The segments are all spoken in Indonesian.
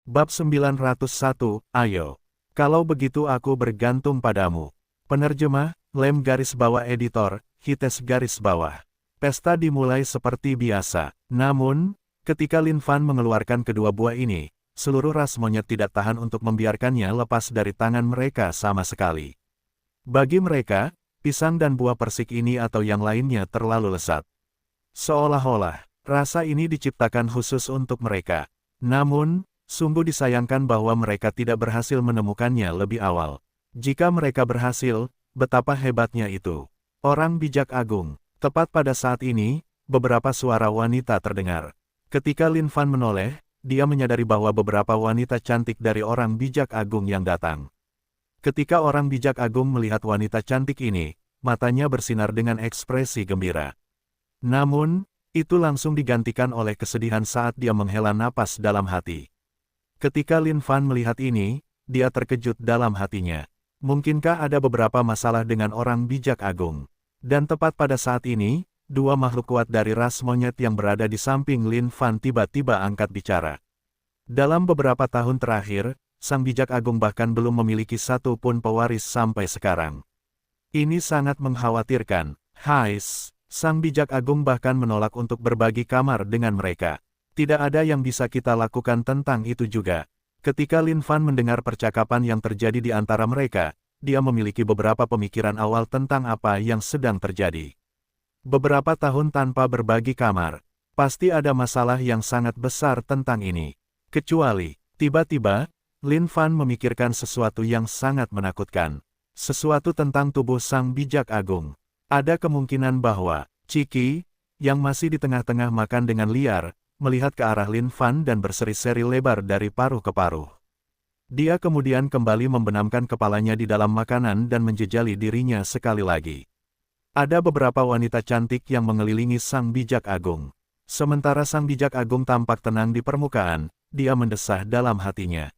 Bab 901, ayo. Kalau begitu aku bergantung padamu. Penerjemah, Lem garis bawah editor, Hites garis bawah. Pesta dimulai seperti biasa. Namun, ketika Lin Fan mengeluarkan kedua buah ini, seluruh ras monyet tidak tahan untuk membiarkannya lepas dari tangan mereka sama sekali. Bagi mereka, pisang dan buah persik ini atau yang lainnya terlalu lezat. Seolah-olah, rasa ini diciptakan khusus untuk mereka. Namun, sungguh disayangkan bahwa mereka tidak berhasil menemukannya lebih awal. Jika mereka berhasil, betapa hebatnya itu. Orang bijak agung. Tepat pada saat ini, beberapa suara wanita terdengar. Ketika Lin Fan menoleh, dia menyadari bahwa beberapa wanita cantik dari orang bijak agung yang datang. Ketika orang bijak agung melihat wanita cantik ini, matanya bersinar dengan ekspresi gembira. Namun, itu langsung digantikan oleh kesedihan saat dia menghela napas dalam hati. Ketika Lin Fan melihat ini, dia terkejut dalam hatinya. Mungkinkah ada beberapa masalah dengan orang bijak agung? Dan tepat pada saat ini, dua makhluk kuat dari ras monyet yang berada di samping Lin Fan tiba-tiba angkat bicara. Dalam beberapa tahun terakhir, sang bijak agung bahkan belum memiliki satu pun pewaris sampai sekarang. Ini sangat mengkhawatirkan. Hais, sang bijak agung bahkan menolak untuk berbagi kamar dengan mereka. Tidak ada yang bisa kita lakukan tentang itu juga. Ketika Lin Fan mendengar percakapan yang terjadi di antara mereka, dia memiliki beberapa pemikiran awal tentang apa yang sedang terjadi. Beberapa tahun tanpa berbagi kamar, pasti ada masalah yang sangat besar tentang ini. Kecuali, tiba-tiba, Lin Fan memikirkan sesuatu yang sangat menakutkan. Sesuatu tentang tubuh sang bijak agung. Ada kemungkinan bahwa Ciki, yang masih di tengah-tengah makan dengan liar, melihat ke arah Lin Fan dan berseri-seri lebar dari paruh ke paruh. Dia kemudian kembali membenamkan kepalanya di dalam makanan dan menjejali dirinya sekali lagi. Ada beberapa wanita cantik yang mengelilingi sang bijak agung. Sementara sang bijak agung tampak tenang di permukaan, dia mendesah dalam hatinya.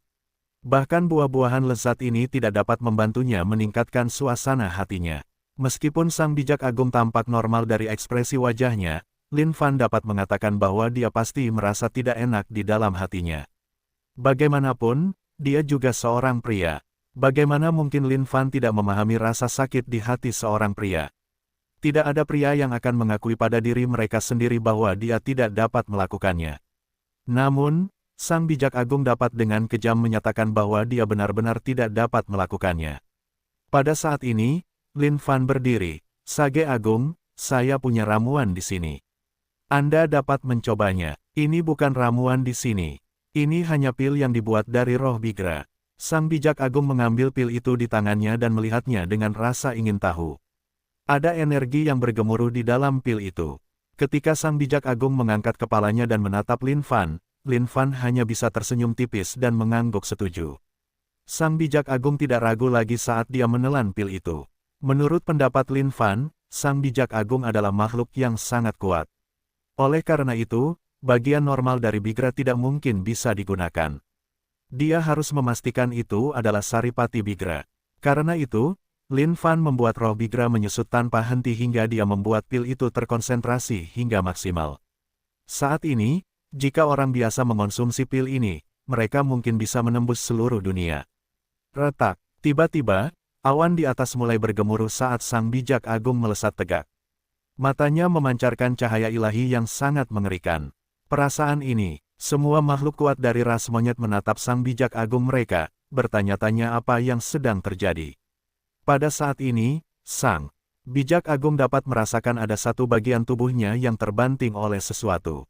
Bahkan buah-buahan lezat ini tidak dapat membantunya meningkatkan suasana hatinya. Meskipun sang bijak agung tampak normal dari ekspresi wajahnya, Lin Fan dapat mengatakan bahwa dia pasti merasa tidak enak di dalam hatinya. Bagaimanapun, dia juga seorang pria. Bagaimana mungkin Lin Fan tidak memahami rasa sakit di hati seorang pria? Tidak ada pria yang akan mengakui pada diri mereka sendiri bahwa dia tidak dapat melakukannya. Namun, sang bijak agung dapat dengan kejam menyatakan bahwa dia benar-benar tidak dapat melakukannya. Pada saat ini, Lin Fan berdiri. Sage Agung, saya punya ramuan di sini. Anda dapat mencobanya. Ini bukan ramuan di sini. Ini hanya pil yang dibuat dari roh Bigra. Sang bijak agung mengambil pil itu di tangannya dan melihatnya dengan rasa ingin tahu. Ada energi yang bergemuruh di dalam pil itu. Ketika sang bijak agung mengangkat kepalanya dan menatap Lin Fan hanya bisa tersenyum tipis dan mengangguk setuju. Sang bijak agung tidak ragu lagi saat dia menelan pil itu. Menurut pendapat Lin Fan, sang bijak agung adalah makhluk yang sangat kuat. Oleh karena itu, bagian normal dari Bigra tidak mungkin bisa digunakan. Dia harus memastikan itu adalah saripati Bigra. Karena itu, Lin Fan membuat roh Bigra menyusut tanpa henti hingga dia membuat pil itu terkonsentrasi hingga maksimal. Saat ini, jika orang biasa mengonsumsi pil ini, mereka mungkin bisa menembus seluruh dunia. Retak, tiba-tiba, awan di atas mulai bergemuruh saat sang bijak agung melesat tegak. Matanya memancarkan cahaya ilahi yang sangat mengerikan. Perasaan ini, semua makhluk kuat dari ras monyet menatap sang bijak agung mereka, bertanya-tanya apa yang sedang terjadi. Pada saat ini, sang bijak agung dapat merasakan ada satu bagian tubuhnya yang terbanting oleh sesuatu.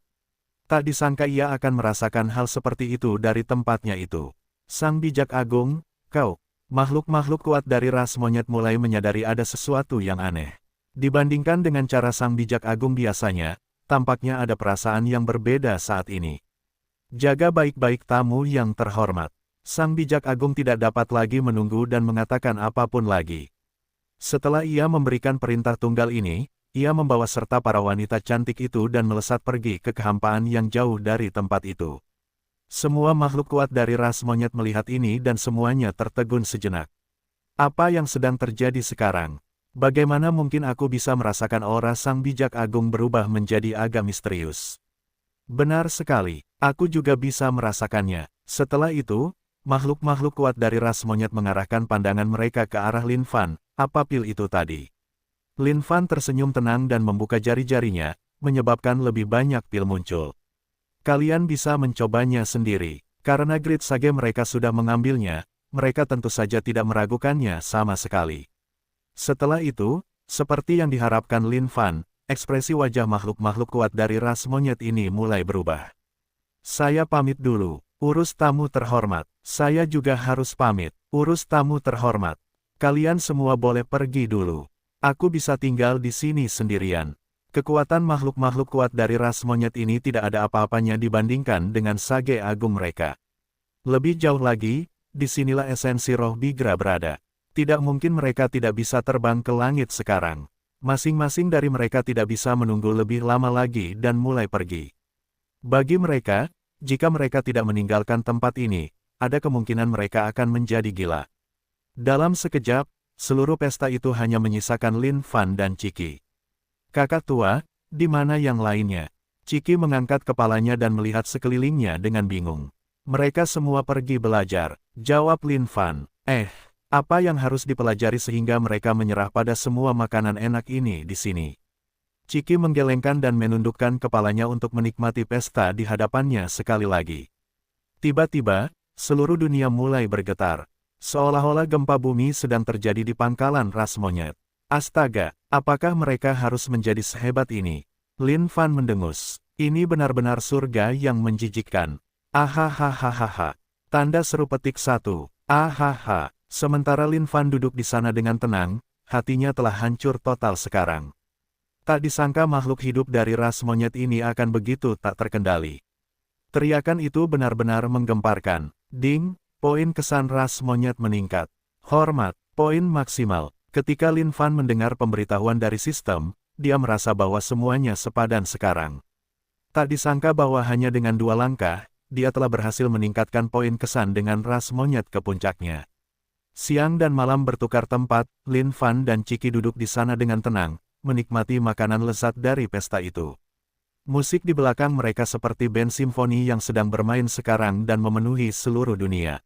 Tak disangka ia akan merasakan hal seperti itu dari tempatnya itu. Sang bijak agung, kau, makhluk-makhluk kuat dari ras monyet mulai menyadari ada sesuatu yang aneh. Dibandingkan dengan cara sang bijak agung biasanya, tampaknya ada perasaan yang berbeda saat ini. Jaga baik-baik tamu yang terhormat. Sang bijak agung tidak dapat lagi menunggu dan mengatakan apapun lagi. Setelah ia memberikan perintah tunggal ini, ia membawa serta para wanita cantik itu dan melesat pergi ke kehampaan yang jauh dari tempat itu. Semua makhluk kuat dari ras monyet melihat ini dan semuanya tertegun sejenak. Apa yang sedang terjadi sekarang? Bagaimana mungkin aku bisa merasakan aura sang bijak agung berubah menjadi agak misterius? Benar sekali, aku juga bisa merasakannya. Setelah itu, makhluk-makhluk kuat dari ras monyet mengarahkan pandangan mereka ke arah Lin Fan. Apa pil itu tadi? Lin Fan tersenyum tenang dan membuka jari-jarinya, menyebabkan lebih banyak pil muncul. Kalian bisa mencobanya sendiri. Karena Great Sage mereka sudah mengambilnya, mereka tentu saja tidak meragukannya sama sekali. Setelah itu, seperti yang diharapkan Lin Fan, ekspresi wajah makhluk-makhluk kuat dari ras monyet ini mulai berubah. Saya pamit dulu. Urus tamu terhormat. Saya juga harus pamit. Urus tamu terhormat. Kalian semua boleh pergi dulu. Aku bisa tinggal di sini sendirian. Kekuatan makhluk-makhluk kuat dari ras monyet ini tidak ada apa-apanya dibandingkan dengan Sage Agung mereka. Lebih jauh lagi, disinilah esensi roh Bigra berada. Tidak mungkin mereka tidak bisa terbang ke langit sekarang. Masing-masing dari mereka tidak bisa menunggu lebih lama lagi dan mulai pergi. Bagi mereka, jika mereka tidak meninggalkan tempat ini, ada kemungkinan mereka akan menjadi gila. Dalam sekejap, seluruh pesta itu hanya menyisakan Lin Fan dan Ciki. Kakak tua, di mana yang lainnya? Ciki mengangkat kepalanya dan melihat sekelilingnya dengan bingung. Mereka semua pergi belajar, jawab Lin Fan. Apa yang harus dipelajari sehingga mereka menyerah pada semua makanan enak ini di sini? Ciki menggelengkan dan menundukkan kepalanya untuk menikmati pesta di hadapannya sekali lagi. Tiba-tiba, seluruh dunia mulai bergetar. Seolah-olah gempa bumi sedang terjadi di pangkalan ras monyet. Astaga, apakah mereka harus menjadi sehebat ini? Lin Fan mendengus. Ini benar-benar surga yang menjijikkan. Ahahaha. Tanda seru petik 1. Ahaha. Sementara Lin Fan duduk di sana dengan tenang, hatinya telah hancur total sekarang. Tak disangka makhluk hidup dari ras monyet ini akan begitu tak terkendali. Teriakan itu benar-benar menggemparkan. Ding, poin kesan ras monyet meningkat. Hormat, poin maksimal. Ketika Lin Fan mendengar pemberitahuan dari sistem, dia merasa bahwa semuanya sepadan sekarang. Tak disangka bahwa hanya dengan 2 langkah, dia telah berhasil meningkatkan poin kesan dengan ras monyet ke puncaknya. Siang dan malam bertukar tempat, Lin Fan dan Ciki duduk di sana dengan tenang, menikmati makanan lezat dari pesta itu. Musik di belakang mereka seperti band simfoni yang sedang bermain sekarang dan memenuhi seluruh dunia.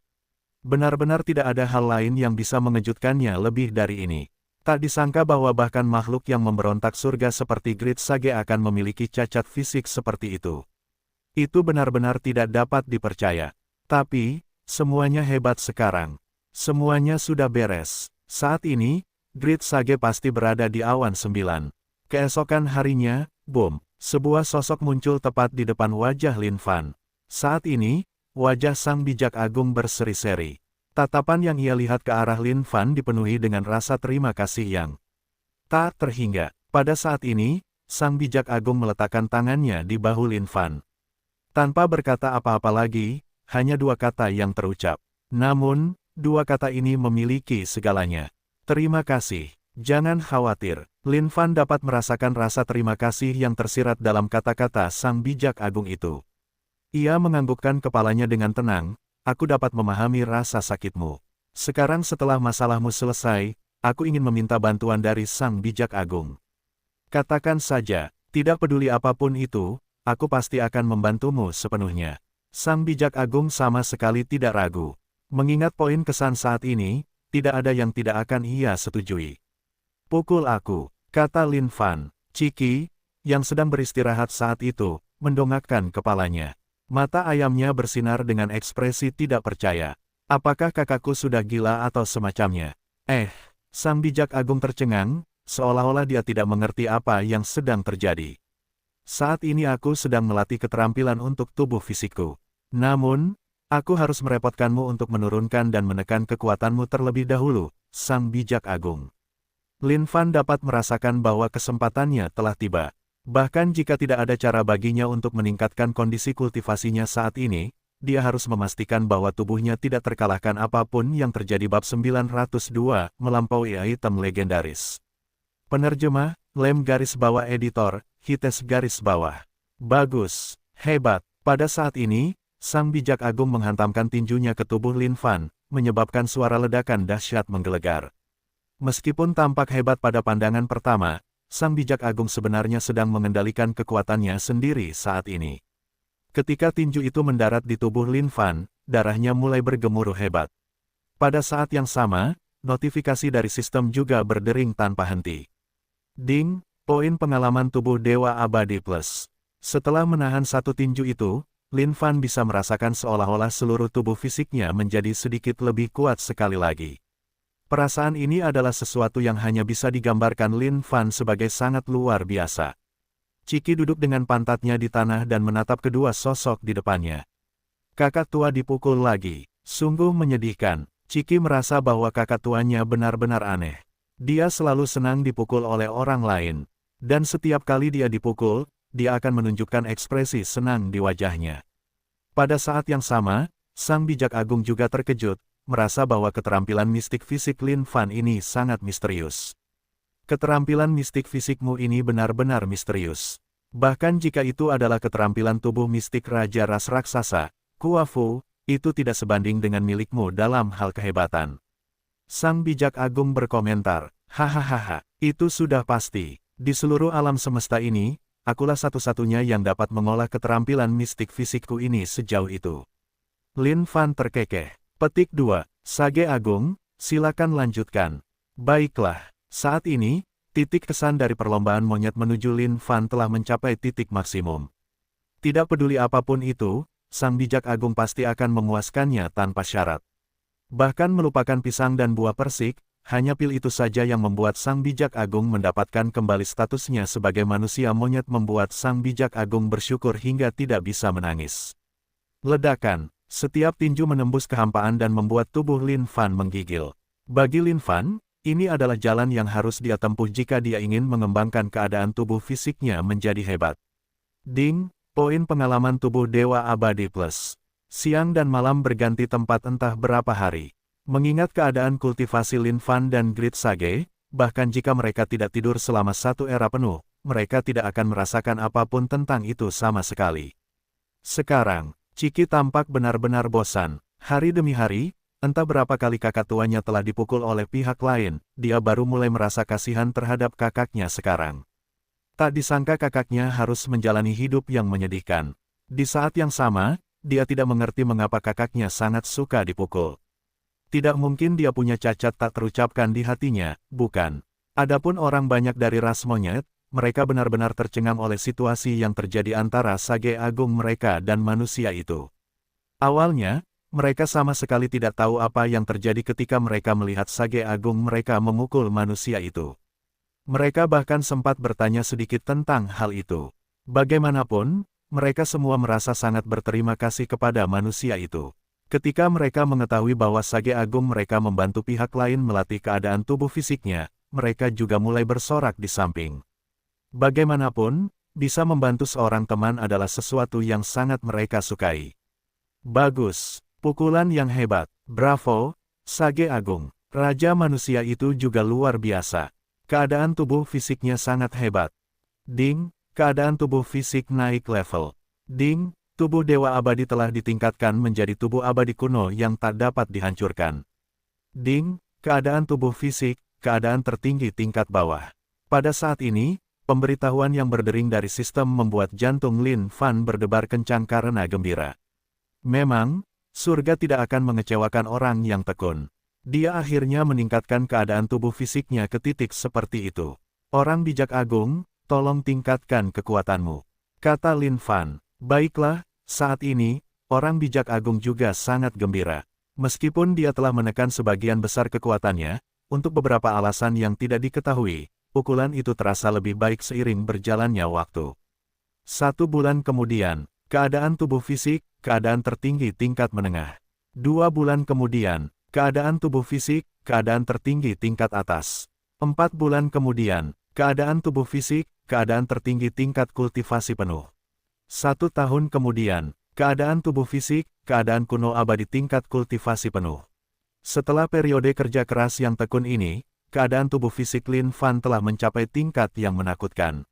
Benar-benar tidak ada hal lain yang bisa mengejutkannya lebih dari ini. Tak disangka bahwa bahkan makhluk yang memberontak surga seperti Great Sage akan memiliki cacat fisik seperti itu. Itu benar-benar tidak dapat dipercaya. Tapi, semuanya hebat sekarang. Semuanya sudah beres. Saat ini, Great Sage pasti berada di awan 9. Keesokan harinya, boom, sebuah sosok muncul tepat di depan wajah Lin Fan. Saat ini, wajah sang bijak agung berseri-seri. Tatapan yang ia lihat ke arah Lin Fan dipenuhi dengan rasa terima kasih yang tak terhingga. Pada saat ini, sang bijak agung meletakkan tangannya di bahu Lin Fan. Tanpa berkata apa-apa lagi, hanya 2 kata yang terucap. Namun, 2 kata ini memiliki segalanya. Terima kasih. Jangan khawatir. Lin Fan dapat merasakan rasa terima kasih yang tersirat dalam kata-kata sang bijak agung itu. Ia menganggukkan kepalanya dengan tenang. Aku dapat memahami rasa sakitmu. Sekarang setelah masalahmu selesai, aku ingin meminta bantuan dari sang bijak agung. Katakan saja, tidak peduli apapun itu, aku pasti akan membantumu sepenuhnya. Sang bijak agung sama sekali tidak ragu. Mengingat poin kesan saat ini, tidak ada yang tidak akan ia setujui. Pukul aku, kata Lin Fan. Ciki, yang sedang beristirahat saat itu, mendongakkan kepalanya. Mata ayamnya bersinar dengan ekspresi tidak percaya. Apakah kakakku sudah gila atau semacamnya? Sang bijak agung tercengang, seolah-olah dia tidak mengerti apa yang sedang terjadi. Saat ini aku sedang melatih keterampilan untuk tubuh fisikku. Namun, aku harus merepotkanmu untuk menurunkan dan menekan kekuatanmu terlebih dahulu, sang bijak agung. Lin Fan dapat merasakan bahwa kesempatannya telah tiba. Bahkan jika tidak ada cara baginya untuk meningkatkan kondisi kultivasinya saat ini, dia harus memastikan bahwa tubuhnya tidak terkalahkan apapun yang terjadi. Bab 902, melampaui item legendaris. Penerjemah, Lem garis bawah editor, Hites garis bawah. Bagus, hebat. Pada saat ini, sang bijak agung menghantamkan tinjunya ke tubuh Lin Fan, menyebabkan suara ledakan dahsyat menggelegar. Meskipun tampak hebat pada pandangan pertama, sang bijak agung sebenarnya sedang mengendalikan kekuatannya sendiri saat ini. Ketika tinju itu mendarat di tubuh Lin Fan, darahnya mulai bergemuruh hebat. Pada saat yang sama, notifikasi dari sistem juga berdering tanpa henti. Ding, poin pengalaman tubuh Dewa Abadi Plus. Setelah menahan satu tinju itu, Lin Fan bisa merasakan seolah-olah seluruh tubuh fisiknya menjadi sedikit lebih kuat sekali lagi. Perasaan ini adalah sesuatu yang hanya bisa digambarkan Lin Fan sebagai sangat luar biasa. Ciki duduk dengan pantatnya di tanah dan menatap kedua sosok di depannya. Kakak tua dipukul lagi. Sungguh menyedihkan. Ciki merasa bahwa kakak tuanya benar-benar aneh. Dia selalu senang dipukul oleh orang lain. Dan setiap kali dia dipukul, dia akan menunjukkan ekspresi senang di wajahnya. Pada saat yang sama, Sang Bijak Agung juga terkejut, merasa bahwa keterampilan mistik fisik Lin Fan ini sangat misterius. Keterampilan mistik fisikmu ini benar-benar misterius. Bahkan jika itu adalah keterampilan tubuh mistik Raja Ras Raksasa, Kuafu, itu tidak sebanding dengan milikmu dalam hal kehebatan. Sang Bijak Agung berkomentar, hahaha, itu sudah pasti. Di seluruh alam semesta ini, akulah satu-satunya yang dapat mengolah keterampilan mistik fisikku ini sejauh itu. Lin Fan terkekeh. Petik 2. Sage Agung, silakan lanjutkan. Baiklah, saat ini, titik kesan dari perlombaan monyet menuju Lin Fan telah mencapai titik maksimum. Tidak peduli apapun itu, Sang Bijak Agung pasti akan memuaskannya tanpa syarat. Bahkan melupakan pisang dan buah persik, hanya pil itu saja yang membuat Sang Bijak Agung mendapatkan kembali statusnya sebagai manusia monyet membuat Sang Bijak Agung bersyukur hingga tidak bisa menangis. Ledakan, setiap tinju menembus kehampaan dan membuat tubuh Lin Fan menggigil. Bagi Lin Fan, ini adalah jalan yang harus dia tempuh jika dia ingin mengembangkan keadaan tubuh fisiknya menjadi hebat. Ding. Poin pengalaman tubuh Dewa Abadi Plus. Siang dan malam berganti tempat entah berapa hari. Mengingat keadaan kultivasi Lin Fan dan Grid Sage, bahkan jika mereka tidak tidur selama satu era penuh, mereka tidak akan merasakan apapun tentang itu sama sekali. Sekarang, Ciki tampak benar-benar bosan. Hari demi hari, entah berapa kali kakak tuanya telah dipukul oleh pihak lain, dia baru mulai merasa kasihan terhadap kakaknya sekarang. Tak disangka kakaknya harus menjalani hidup yang menyedihkan. Di saat yang sama, dia tidak mengerti mengapa kakaknya sangat suka dipukul. Tidak mungkin dia punya cacat tak terucapkan di hatinya, bukan? Adapun orang banyak dari ras monyet, mereka benar-benar tercengang oleh situasi yang terjadi antara Sage Agung mereka dan manusia itu. Awalnya, mereka sama sekali tidak tahu apa yang terjadi ketika mereka melihat Sage Agung mereka memukul manusia itu. Mereka bahkan sempat bertanya sedikit tentang hal itu. Bagaimanapun, mereka semua merasa sangat berterima kasih kepada manusia itu. Ketika mereka mengetahui bahwa Sage Agung mereka membantu pihak lain melatih keadaan tubuh fisiknya, mereka juga mulai bersorak di samping. Bagaimanapun, bisa membantu seorang teman adalah sesuatu yang sangat mereka sukai. Bagus, pukulan yang hebat, bravo, Sage Agung. Raja manusia itu juga luar biasa. Keadaan tubuh fisiknya sangat hebat. Ding, keadaan tubuh fisik naik level. Ding, tubuh Dewa Abadi telah ditingkatkan menjadi tubuh abadi kuno yang tak dapat dihancurkan. Ding, keadaan tubuh fisik, keadaan tertinggi tingkat bawah. Pada saat ini, pemberitahuan yang berdering dari sistem membuat jantung Lin Fan berdebar kencang karena gembira. Memang, surga tidak akan mengecewakan orang yang tekun. Dia akhirnya meningkatkan keadaan tubuh fisiknya ke titik seperti itu. Orang bijak agung, tolong tingkatkan kekuatanmu, kata Lin Fan. Baiklah, saat ini, orang bijak agung juga sangat gembira. Meskipun dia telah menekan sebagian besar kekuatannya, untuk beberapa alasan yang tidak diketahui, pukulan itu terasa lebih baik seiring berjalannya waktu. 1 bulan kemudian, keadaan tubuh fisik, keadaan tertinggi tingkat menengah. 2 bulan kemudian, keadaan tubuh fisik, keadaan tertinggi tingkat atas. 4 bulan kemudian, keadaan tubuh fisik, keadaan tertinggi tingkat kultivasi penuh. 1 tahun kemudian, keadaan tubuh fisik, keadaan kuno abadi tingkat kultivasi penuh. Setelah periode kerja keras yang tekun ini, keadaan tubuh fisik Lin Fan telah mencapai tingkat yang menakutkan.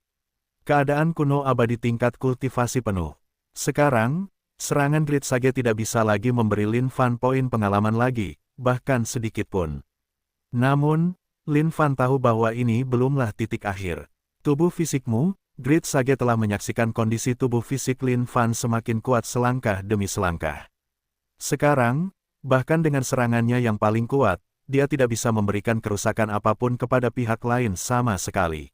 Keadaan kuno abadi tingkat kultivasi penuh. Sekarang, serangan Grid Sage tidak bisa lagi memberi Lin Fan poin pengalaman lagi, bahkan sedikit pun. Namun, Lin Fan tahu bahwa ini belumlah titik akhir. Tubuh fisikmu, Grid Sage telah menyaksikan kondisi tubuh fisik Lin Fan semakin kuat selangkah demi selangkah. Sekarang, bahkan dengan serangannya yang paling kuat, dia tidak bisa memberikan kerusakan apapun kepada pihak lain sama sekali.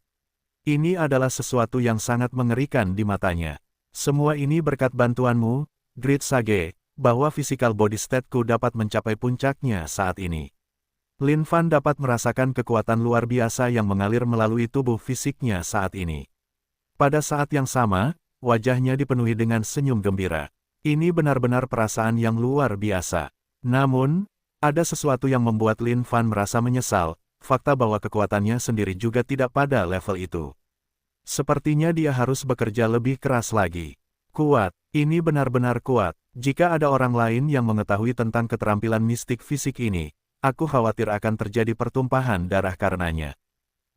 Ini adalah sesuatu yang sangat mengerikan di matanya. Semua ini berkat bantuanmu, Grid Sage, bahwa physical body state-ku dapat mencapai puncaknya saat ini. Lin Fan dapat merasakan kekuatan luar biasa yang mengalir melalui tubuh fisiknya saat ini. Pada saat yang sama, wajahnya dipenuhi dengan senyum gembira. Ini benar-benar perasaan yang luar biasa. Namun, ada sesuatu yang membuat Lin Fan merasa menyesal, fakta bahwa kekuatannya sendiri juga tidak pada level itu. Sepertinya dia harus bekerja lebih keras lagi. Kuat, ini benar-benar kuat. Jika ada orang lain yang mengetahui tentang keterampilan mistik fisik ini, aku khawatir akan terjadi pertumpahan darah karenanya.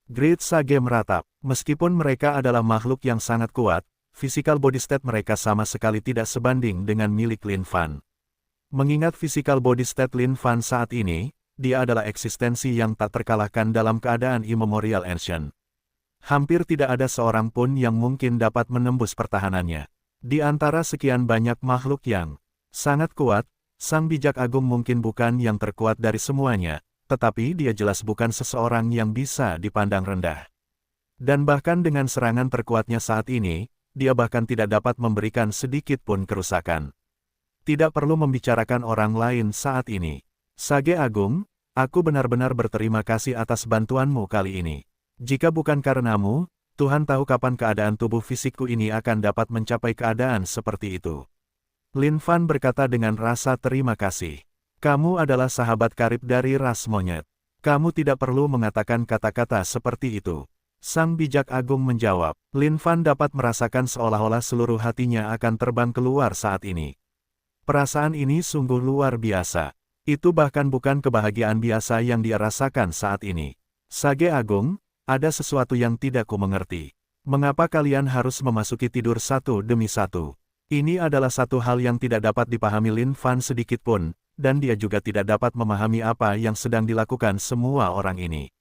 Grid Sage meratap, meskipun mereka adalah makhluk yang sangat kuat, physical body state mereka sama sekali tidak sebanding dengan milik Lin Fan. Mengingat physical body state Lin Fan saat ini, dia adalah eksistensi yang tak terkalahkan dalam keadaan immemorial ancient. Hampir tidak ada seorang pun yang mungkin dapat menembus pertahanannya. Di antara sekian banyak makhluk yang sangat kuat, Sang Bijak Agung mungkin bukan yang terkuat dari semuanya, tetapi dia jelas bukan seseorang yang bisa dipandang rendah. Dan bahkan dengan serangan terkuatnya saat ini, dia bahkan tidak dapat memberikan sedikit pun kerusakan. Tidak perlu membicarakan orang lain saat ini. Sage Agung, aku benar-benar berterima kasih atas bantuanmu kali ini. Jika bukan karenamu, Tuhan tahu kapan keadaan tubuh fisikku ini akan dapat mencapai keadaan seperti itu. Lin Fan berkata dengan rasa terima kasih. Kamu adalah sahabat karib dari ras monyet. Kamu tidak perlu mengatakan kata-kata seperti itu. Sang Bijak Agung menjawab. Lin Fan dapat merasakan seolah-olah seluruh hatinya akan terbang keluar saat ini. Perasaan ini sungguh luar biasa. Itu bahkan bukan kebahagiaan biasa yang dia rasakan saat ini. Sage Agung, ada sesuatu yang tidak ku mengerti. Mengapa kalian harus memasuki tidur satu demi satu? Ini adalah satu hal yang tidak dapat dipahami Lin Fan sedikit pun, dan dia juga tidak dapat memahami apa yang sedang dilakukan semua orang ini.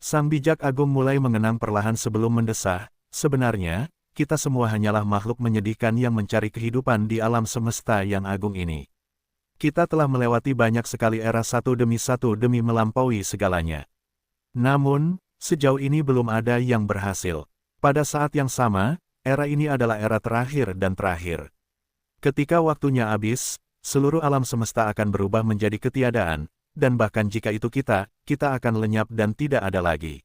Sang Bijak Agung mulai mengenang perlahan sebelum mendesah, sebenarnya, kita semua hanyalah makhluk menyedihkan yang mencari kehidupan di alam semesta yang agung ini. Kita telah melewati banyak sekali era satu demi melampaui segalanya. Namun, sejauh ini belum ada yang berhasil. Pada saat yang sama, era ini adalah era terakhir dan terakhir. Ketika waktunya habis, seluruh alam semesta akan berubah menjadi ketiadaan, dan bahkan jika itu kita akan lenyap dan tidak ada lagi.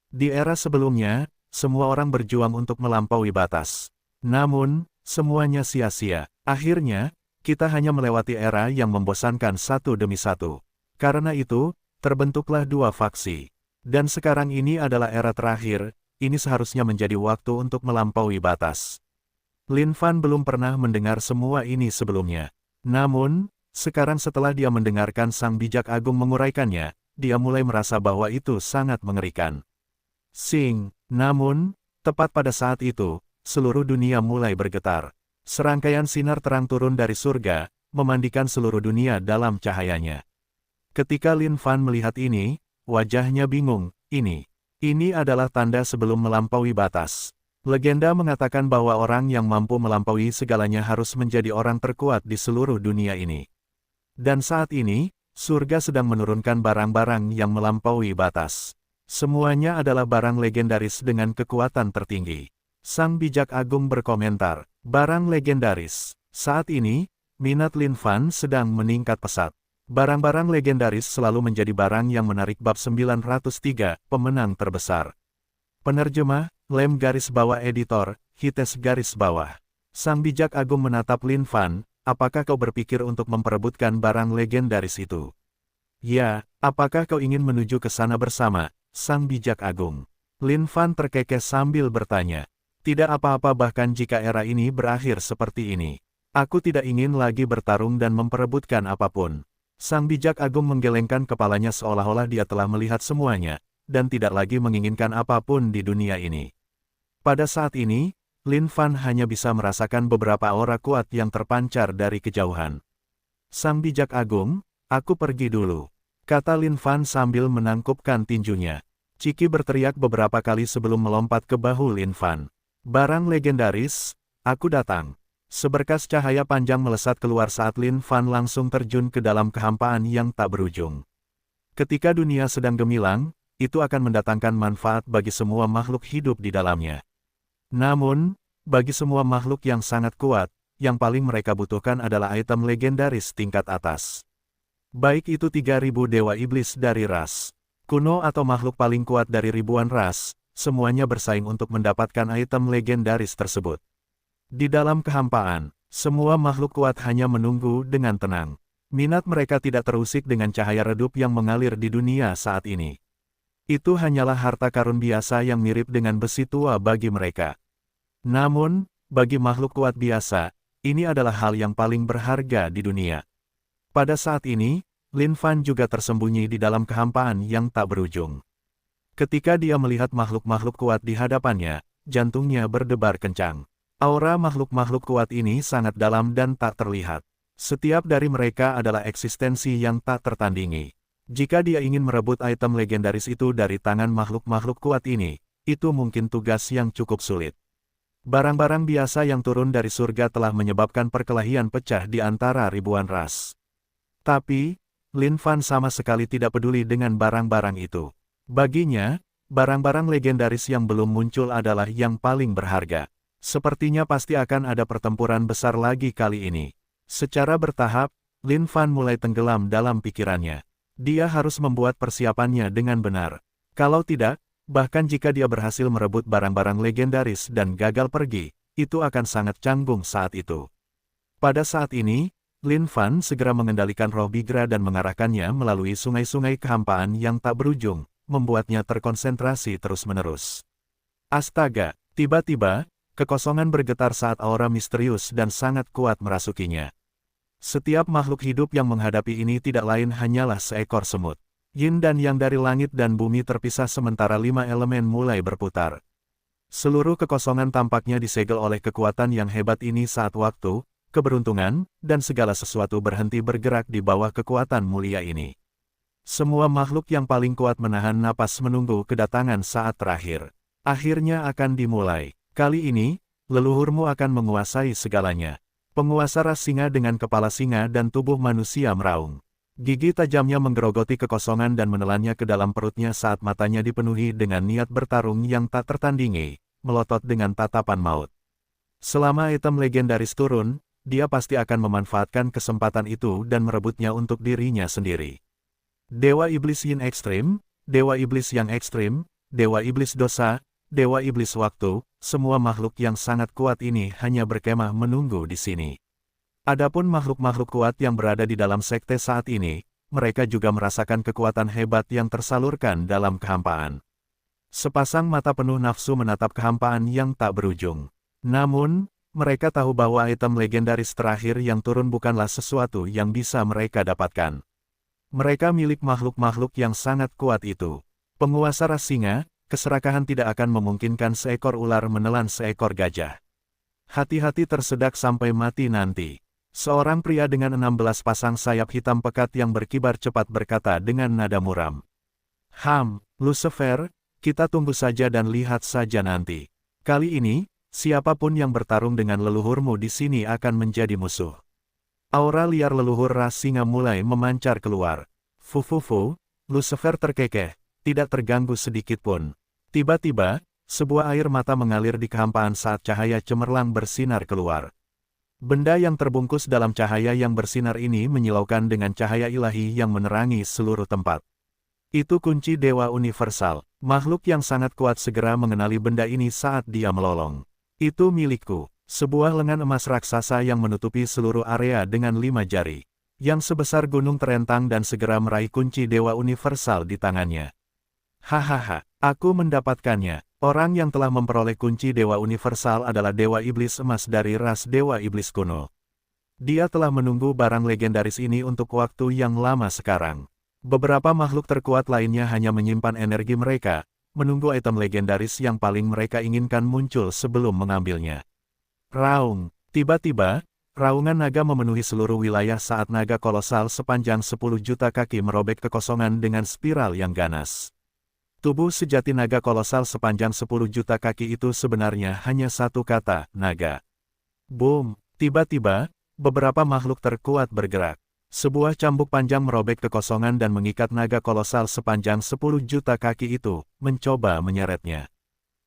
Di era sebelumnya, semua orang berjuang untuk melampaui batas. Namun, semuanya sia-sia. Akhirnya, kita hanya melewati era yang membosankan satu demi satu. Karena itu, terbentuklah dua faksi. Dan sekarang ini adalah era terakhir, ini seharusnya menjadi waktu untuk melampaui batas. Lin Fan belum pernah mendengar semua ini sebelumnya. Namun, sekarang setelah dia mendengarkan Sang Bijak Agung menguraikannya, dia mulai merasa bahwa itu sangat mengerikan. Namun, tepat pada saat itu, seluruh dunia mulai bergetar. Serangkaian sinar terang turun dari surga, memandikan seluruh dunia dalam cahayanya. Ketika Lin Fan melihat ini, wajahnya bingung, ini adalah tanda sebelum melampaui batas. Legenda mengatakan bahwa orang yang mampu melampaui segalanya harus menjadi orang terkuat di seluruh dunia ini. Dan saat ini, surga sedang menurunkan barang-barang yang melampaui batas. Semuanya adalah barang legendaris dengan kekuatan tertinggi. Sang Bijak Agung berkomentar, barang legendaris. Saat ini, minat Lin Fan sedang meningkat pesat. Barang-barang legendaris selalu menjadi barang yang menarik. Bab 903, pemenang terbesar. Penerjemah, Lem garis bawah editor, Hites garis bawah. Sang Bijak Agung menatap Lin Fan, apakah kau berpikir untuk memperebutkan barang legendaris itu? Ya, apakah kau ingin menuju ke sana bersama, Sang Bijak Agung? Lin Fan terkekeh sambil bertanya. Tidak apa-apa bahkan jika era ini berakhir seperti ini. Aku tidak ingin lagi bertarung dan memperebutkan apapun. Sang Bijak Agung menggelengkan kepalanya seolah-olah dia telah melihat semuanya, dan tidak lagi menginginkan apapun di dunia ini. Pada saat ini, Lin Fan hanya bisa merasakan beberapa aura kuat yang terpancar dari kejauhan. Sang Bijak Agung, aku pergi dulu, kata Lin Fan sambil menangkupkan tinjunya. Ciki berteriak beberapa kali sebelum melompat ke bahu Lin Fan. Barang legendaris, aku datang. Seberkas cahaya panjang melesat keluar saat Lin Fan langsung terjun ke dalam kehampaan yang tak berujung. Ketika dunia sedang gemilang, itu akan mendatangkan manfaat bagi semua makhluk hidup di dalamnya. Namun, bagi semua makhluk yang sangat kuat, yang paling mereka butuhkan adalah item legendaris tingkat atas. Baik itu 3.000 dewa iblis dari ras kuno atau makhluk paling kuat dari ribuan ras, semuanya bersaing untuk mendapatkan item legendaris tersebut. Di dalam kehampaan, semua makhluk kuat hanya menunggu dengan tenang. Minat mereka tidak terusik dengan cahaya redup yang mengalir di dunia saat ini. Itu hanyalah harta karun biasa yang mirip dengan besi tua bagi mereka. Namun, bagi makhluk kuat biasa, ini adalah hal yang paling berharga di dunia. Pada saat ini, Lin Fan juga tersembunyi di dalam kehampaan yang tak berujung. Ketika dia melihat makhluk-makhluk kuat di hadapannya, jantungnya berdebar kencang. Aura makhluk-makhluk kuat ini sangat dalam dan tak terlihat. Setiap dari mereka adalah eksistensi yang tak tertandingi. Jika dia ingin merebut item legendaris itu dari tangan makhluk-makhluk kuat ini, itu mungkin tugas yang cukup sulit. Barang-barang biasa yang turun dari surga telah menyebabkan perkelahian pecah di antara ribuan ras. Tapi, Lin Fan sama sekali tidak peduli dengan barang-barang itu. Baginya, barang-barang legendaris yang belum muncul adalah yang paling berharga. Sepertinya pasti akan ada pertempuran besar lagi kali ini. Secara bertahap, Lin Fan mulai tenggelam dalam pikirannya. Dia harus membuat persiapannya dengan benar. Kalau tidak, bahkan jika dia berhasil merebut barang-barang legendaris dan gagal pergi, itu akan sangat canggung saat itu. Pada saat ini, Lin Fan segera mengendalikan roh Bigra dan mengarahkannya melalui sungai-sungai kehampaan yang tak berujung, membuatnya terkonsentrasi terus-menerus. Astaga, tiba-tiba, kekosongan bergetar saat aura misterius dan sangat kuat merasukinya. Setiap makhluk hidup yang menghadapi ini tidak lain hanyalah seekor semut. Yin dan Yang dari langit dan bumi terpisah sementara 5 elemen mulai berputar. Seluruh kekosongan tampaknya disegel oleh kekuatan yang hebat ini saat waktu, keberuntungan, dan segala sesuatu berhenti bergerak di bawah kekuatan mulia ini. Semua makhluk yang paling kuat menahan napas menunggu kedatangan saat terakhir. Akhirnya akan dimulai. Kali ini, leluhurmu akan menguasai segalanya. Penguasa ras singa dengan kepala singa dan tubuh manusia meraung. Gigi tajamnya menggerogoti kekosongan dan menelannya ke dalam perutnya saat matanya dipenuhi dengan niat bertarung yang tak tertandingi, melotot dengan tatapan maut. Selama item legendaris turun, dia pasti akan memanfaatkan kesempatan itu dan merebutnya untuk dirinya sendiri. Dewa Iblis Yin Ekstrim, Dewa Iblis Yang Ekstrim, Dewa Iblis Dosa, Dewa Iblis Waktu, semua makhluk yang sangat kuat ini hanya berkemah menunggu di sini. Adapun makhluk-makhluk kuat yang berada di dalam sekte saat ini, mereka juga merasakan kekuatan hebat yang tersalurkan dalam kehampaan. Sepasang mata penuh nafsu menatap kehampaan yang tak berujung. Namun, mereka tahu bahwa item legendaris terakhir yang turun bukanlah sesuatu yang bisa mereka dapatkan. Mereka milik makhluk-makhluk yang sangat kuat itu. Penguasa ras singa, keserakahan tidak akan memungkinkan seekor ular menelan seekor gajah. Hati-hati tersedak sampai mati nanti. Seorang pria dengan 16 pasang sayap hitam pekat yang berkibar cepat berkata dengan nada muram. Lucifer, kita tunggu saja dan lihat saja nanti. Kali ini, siapapun yang bertarung dengan leluhurmu di sini akan menjadi musuh. Aura liar leluhur ras singa mulai memancar keluar. Fufufu, Lucifer terkekeh, tidak terganggu sedikit pun. Tiba-tiba, sebuah air mata mengalir di kehampaan saat cahaya cemerlang bersinar keluar. Benda yang terbungkus dalam cahaya yang bersinar ini menyilaukan dengan cahaya ilahi yang menerangi seluruh tempat. Itu kunci Dewa Universal. Makhluk yang sangat kuat segera mengenali benda ini saat dia melolong. Itu milikku. Sebuah lengan emas raksasa yang menutupi seluruh area dengan 5 jari. Yang sebesar gunung terentang dan segera meraih kunci Dewa Universal di tangannya. Hahaha, aku mendapatkannya. Orang yang telah memperoleh kunci Dewa Universal adalah Dewa Iblis Emas dari ras Dewa Iblis kuno. Dia telah menunggu barang legendaris ini untuk waktu yang lama sekarang. Beberapa makhluk terkuat lainnya hanya menyimpan energi mereka, menunggu item legendaris yang paling mereka inginkan muncul sebelum mengambilnya. Raung. Tiba-tiba, raungan naga memenuhi seluruh wilayah saat naga kolosal sepanjang 10 juta kaki merobek kekosongan dengan spiral yang ganas. Tubuh sejati naga kolosal sepanjang 10 juta kaki itu sebenarnya hanya satu kata, naga. Boom! Tiba-tiba, beberapa makhluk terkuat bergerak. Sebuah cambuk panjang merobek kekosongan dan mengikat naga kolosal sepanjang 10 juta kaki itu, mencoba menyeretnya.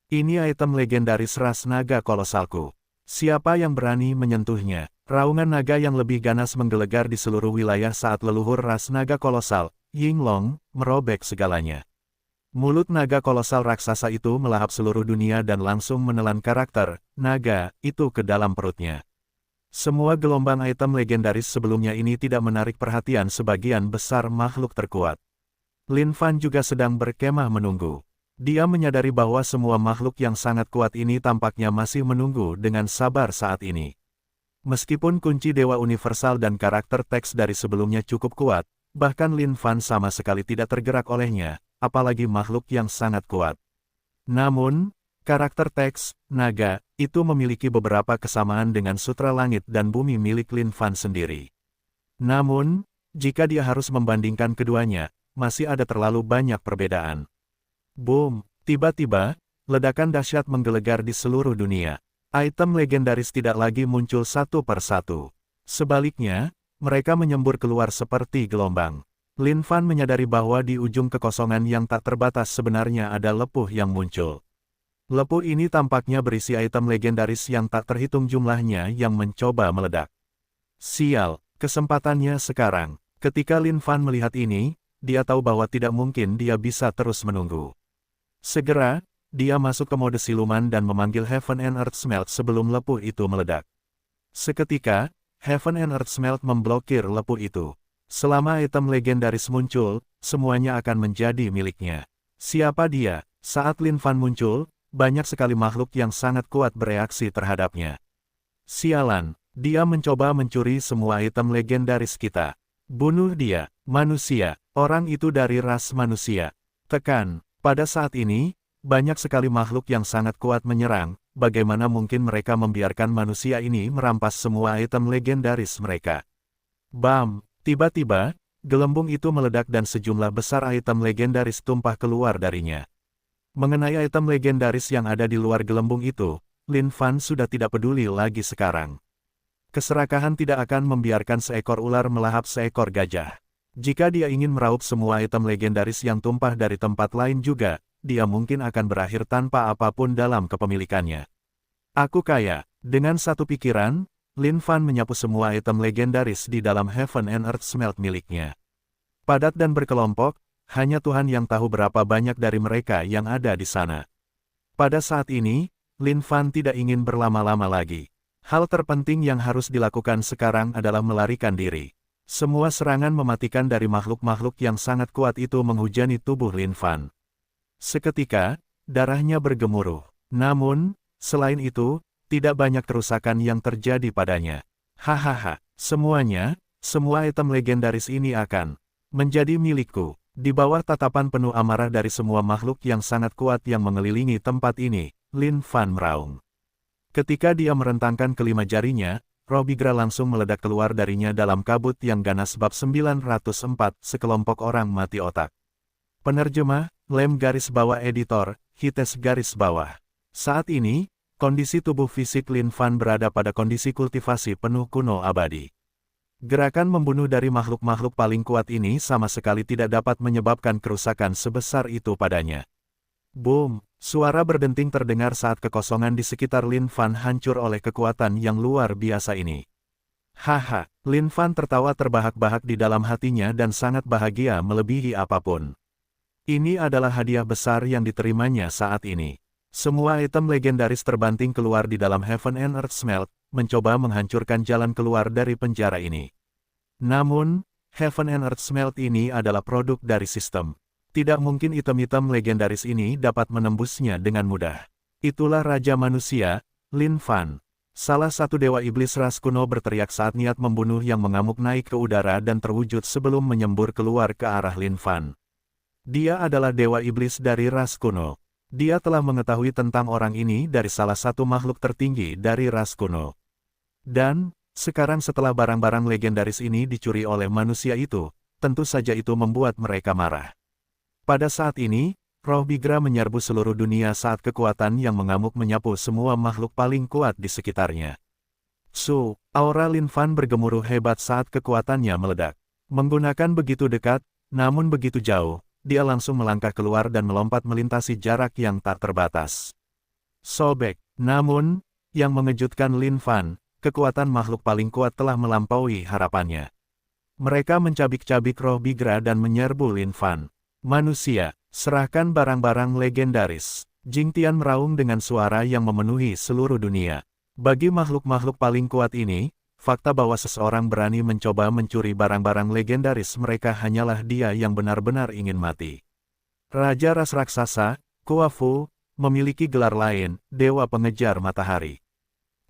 Ini item legendaris ras naga kolosalku. Siapa yang berani menyentuhnya? Raungan naga yang lebih ganas menggelegar di seluruh wilayah saat leluhur ras naga kolosal, Yinglong, merobek segalanya. Mulut naga kolosal raksasa itu melahap seluruh dunia dan langsung menelan karakter naga itu ke dalam perutnya. Semua gelombang item legendaris sebelumnya ini tidak menarik perhatian sebagian besar makhluk terkuat. Lin Fan juga sedang berkemah menunggu. Dia menyadari bahwa semua makhluk yang sangat kuat ini tampaknya masih menunggu dengan sabar saat ini. Meskipun kunci dewa universal dan karakter teks dari sebelumnya cukup kuat, bahkan Lin Fan sama sekali tidak tergerak olehnya, apalagi makhluk yang sangat kuat. Namun, karakter teks, naga, itu memiliki beberapa kesamaan dengan sutra langit dan bumi milik Lin Fan sendiri. Namun, jika dia harus membandingkan keduanya, masih ada terlalu banyak perbedaan. Boom! Tiba-tiba, ledakan dahsyat menggelegar di seluruh dunia. Item legendaris tidak lagi muncul satu per satu. Sebaliknya, mereka menyembur keluar seperti gelombang. Lin Fan menyadari bahwa di ujung kekosongan yang tak terbatas sebenarnya ada lepuh yang muncul. Lepuh ini tampaknya berisi item legendaris yang tak terhitung jumlahnya yang mencoba meledak. Sial, kesempatannya sekarang. Ketika Lin Fan melihat ini, dia tahu bahwa tidak mungkin dia bisa terus menunggu. Segera, dia masuk ke mode siluman dan memanggil Heaven and Earth Smelt sebelum lepuh itu meledak. Seketika, Heaven and Earth Smelt memblokir lepuh itu. Selama item legendaris muncul, semuanya akan menjadi miliknya. Siapa dia? Saat Lin Fan muncul, banyak sekali makhluk yang sangat kuat bereaksi terhadapnya. Sialan, dia mencoba mencuri semua item legendaris kita. Bunuh dia, manusia, orang itu dari ras manusia. Tekan, pada saat ini, banyak sekali makhluk yang sangat kuat menyerang, bagaimana mungkin mereka membiarkan manusia ini merampas semua item legendaris mereka. Bam! Tiba-tiba, gelembung itu meledak dan sejumlah besar item legendaris tumpah keluar darinya. Mengenai item legendaris yang ada di luar gelembung itu, Lin Fan sudah tidak peduli lagi sekarang. Keserakahan tidak akan membiarkan seekor ular melahap seekor gajah. Jika dia ingin meraup semua item legendaris yang tumpah dari tempat lain juga, dia mungkin akan berakhir tanpa apapun dalam kepemilikannya. Aku kaya. Dengan satu pikiran, Lin Fan menyapu semua item legendaris di dalam Heaven and Earth Smelt miliknya. Padat dan berkelompok, hanya Tuhan yang tahu berapa banyak dari mereka yang ada di sana. Pada saat ini, Lin Fan tidak ingin berlama-lama lagi. Hal terpenting yang harus dilakukan sekarang adalah melarikan diri. Semua serangan mematikan dari makhluk-makhluk yang sangat kuat itu menghujani tubuh Lin Fan. Seketika, darahnya bergemuruh. Namun, selain itu, tidak banyak kerusakan yang terjadi padanya. Hahaha, semua item legendaris ini akan menjadi milikku. Di bawah tatapan penuh amarah dari semua makhluk yang sangat kuat yang mengelilingi tempat ini, Lin Fan meraung. Ketika dia merentangkan kelima jarinya, roh Bigra langsung meledak keluar darinya dalam kabut yang ganas bab 904, sekelompok orang mati otak. Penerjemah, Lem garis bawah editor, Hites garis bawah. Saat ini, kondisi tubuh fisik Lin Fan berada pada kondisi kultivasi penuh kuno abadi. Gerakan membunuh dari makhluk-makhluk paling kuat ini sama sekali tidak dapat menyebabkan kerusakan sebesar itu padanya. Boom! Suara berdenting terdengar saat kekosongan di sekitar Lin Fan hancur oleh kekuatan yang luar biasa ini. Haha, Lin Fan tertawa terbahak-bahak di dalam hatinya dan sangat bahagia melebihi apapun. Ini adalah hadiah besar yang diterimanya saat ini. Semua item legendaris terbanting keluar di dalam Heaven and Earth Smelt, mencoba menghancurkan jalan keluar dari penjara ini. Namun, Heaven and Earth Smelt ini adalah produk dari sistem. Tidak mungkin item-item legendaris ini dapat menembusnya dengan mudah. Itulah Raja Manusia, Lin Fan. Salah satu dewa iblis ras kuno berteriak saat niat membunuh yang mengamuk naik ke udara dan terwujud sebelum menyembur keluar ke arah Lin Fan. Dia adalah dewa iblis dari ras kuno. Dia telah mengetahui tentang orang ini dari salah satu makhluk tertinggi dari ras kuno. Dan, sekarang setelah barang-barang legendaris ini dicuri oleh manusia itu, tentu saja itu membuat mereka marah. Pada saat ini, roh Bigra menyerbu seluruh dunia saat kekuatan yang mengamuk menyapu semua makhluk paling kuat di sekitarnya. Aura Lin Fan bergemuruh hebat saat kekuatannya meledak. Menggunakan begitu dekat, namun begitu jauh, dia langsung melangkah keluar dan melompat melintasi jarak yang tak terbatas. Sobek, namun, yang mengejutkan Lin Fan, kekuatan makhluk paling kuat telah melampaui harapannya. Mereka mencabik-cabik roh Bigra dan menyerbu Lin Fan. Manusia, serahkan barang-barang legendaris. Jing Tian meraung dengan suara yang memenuhi seluruh dunia. Bagi makhluk-makhluk paling kuat ini, fakta bahwa seseorang berani mencoba mencuri barang-barang legendaris mereka hanyalah dia yang benar-benar ingin mati. Raja ras raksasa, Kua Fu, memiliki gelar lain, Dewa Pengejar Matahari.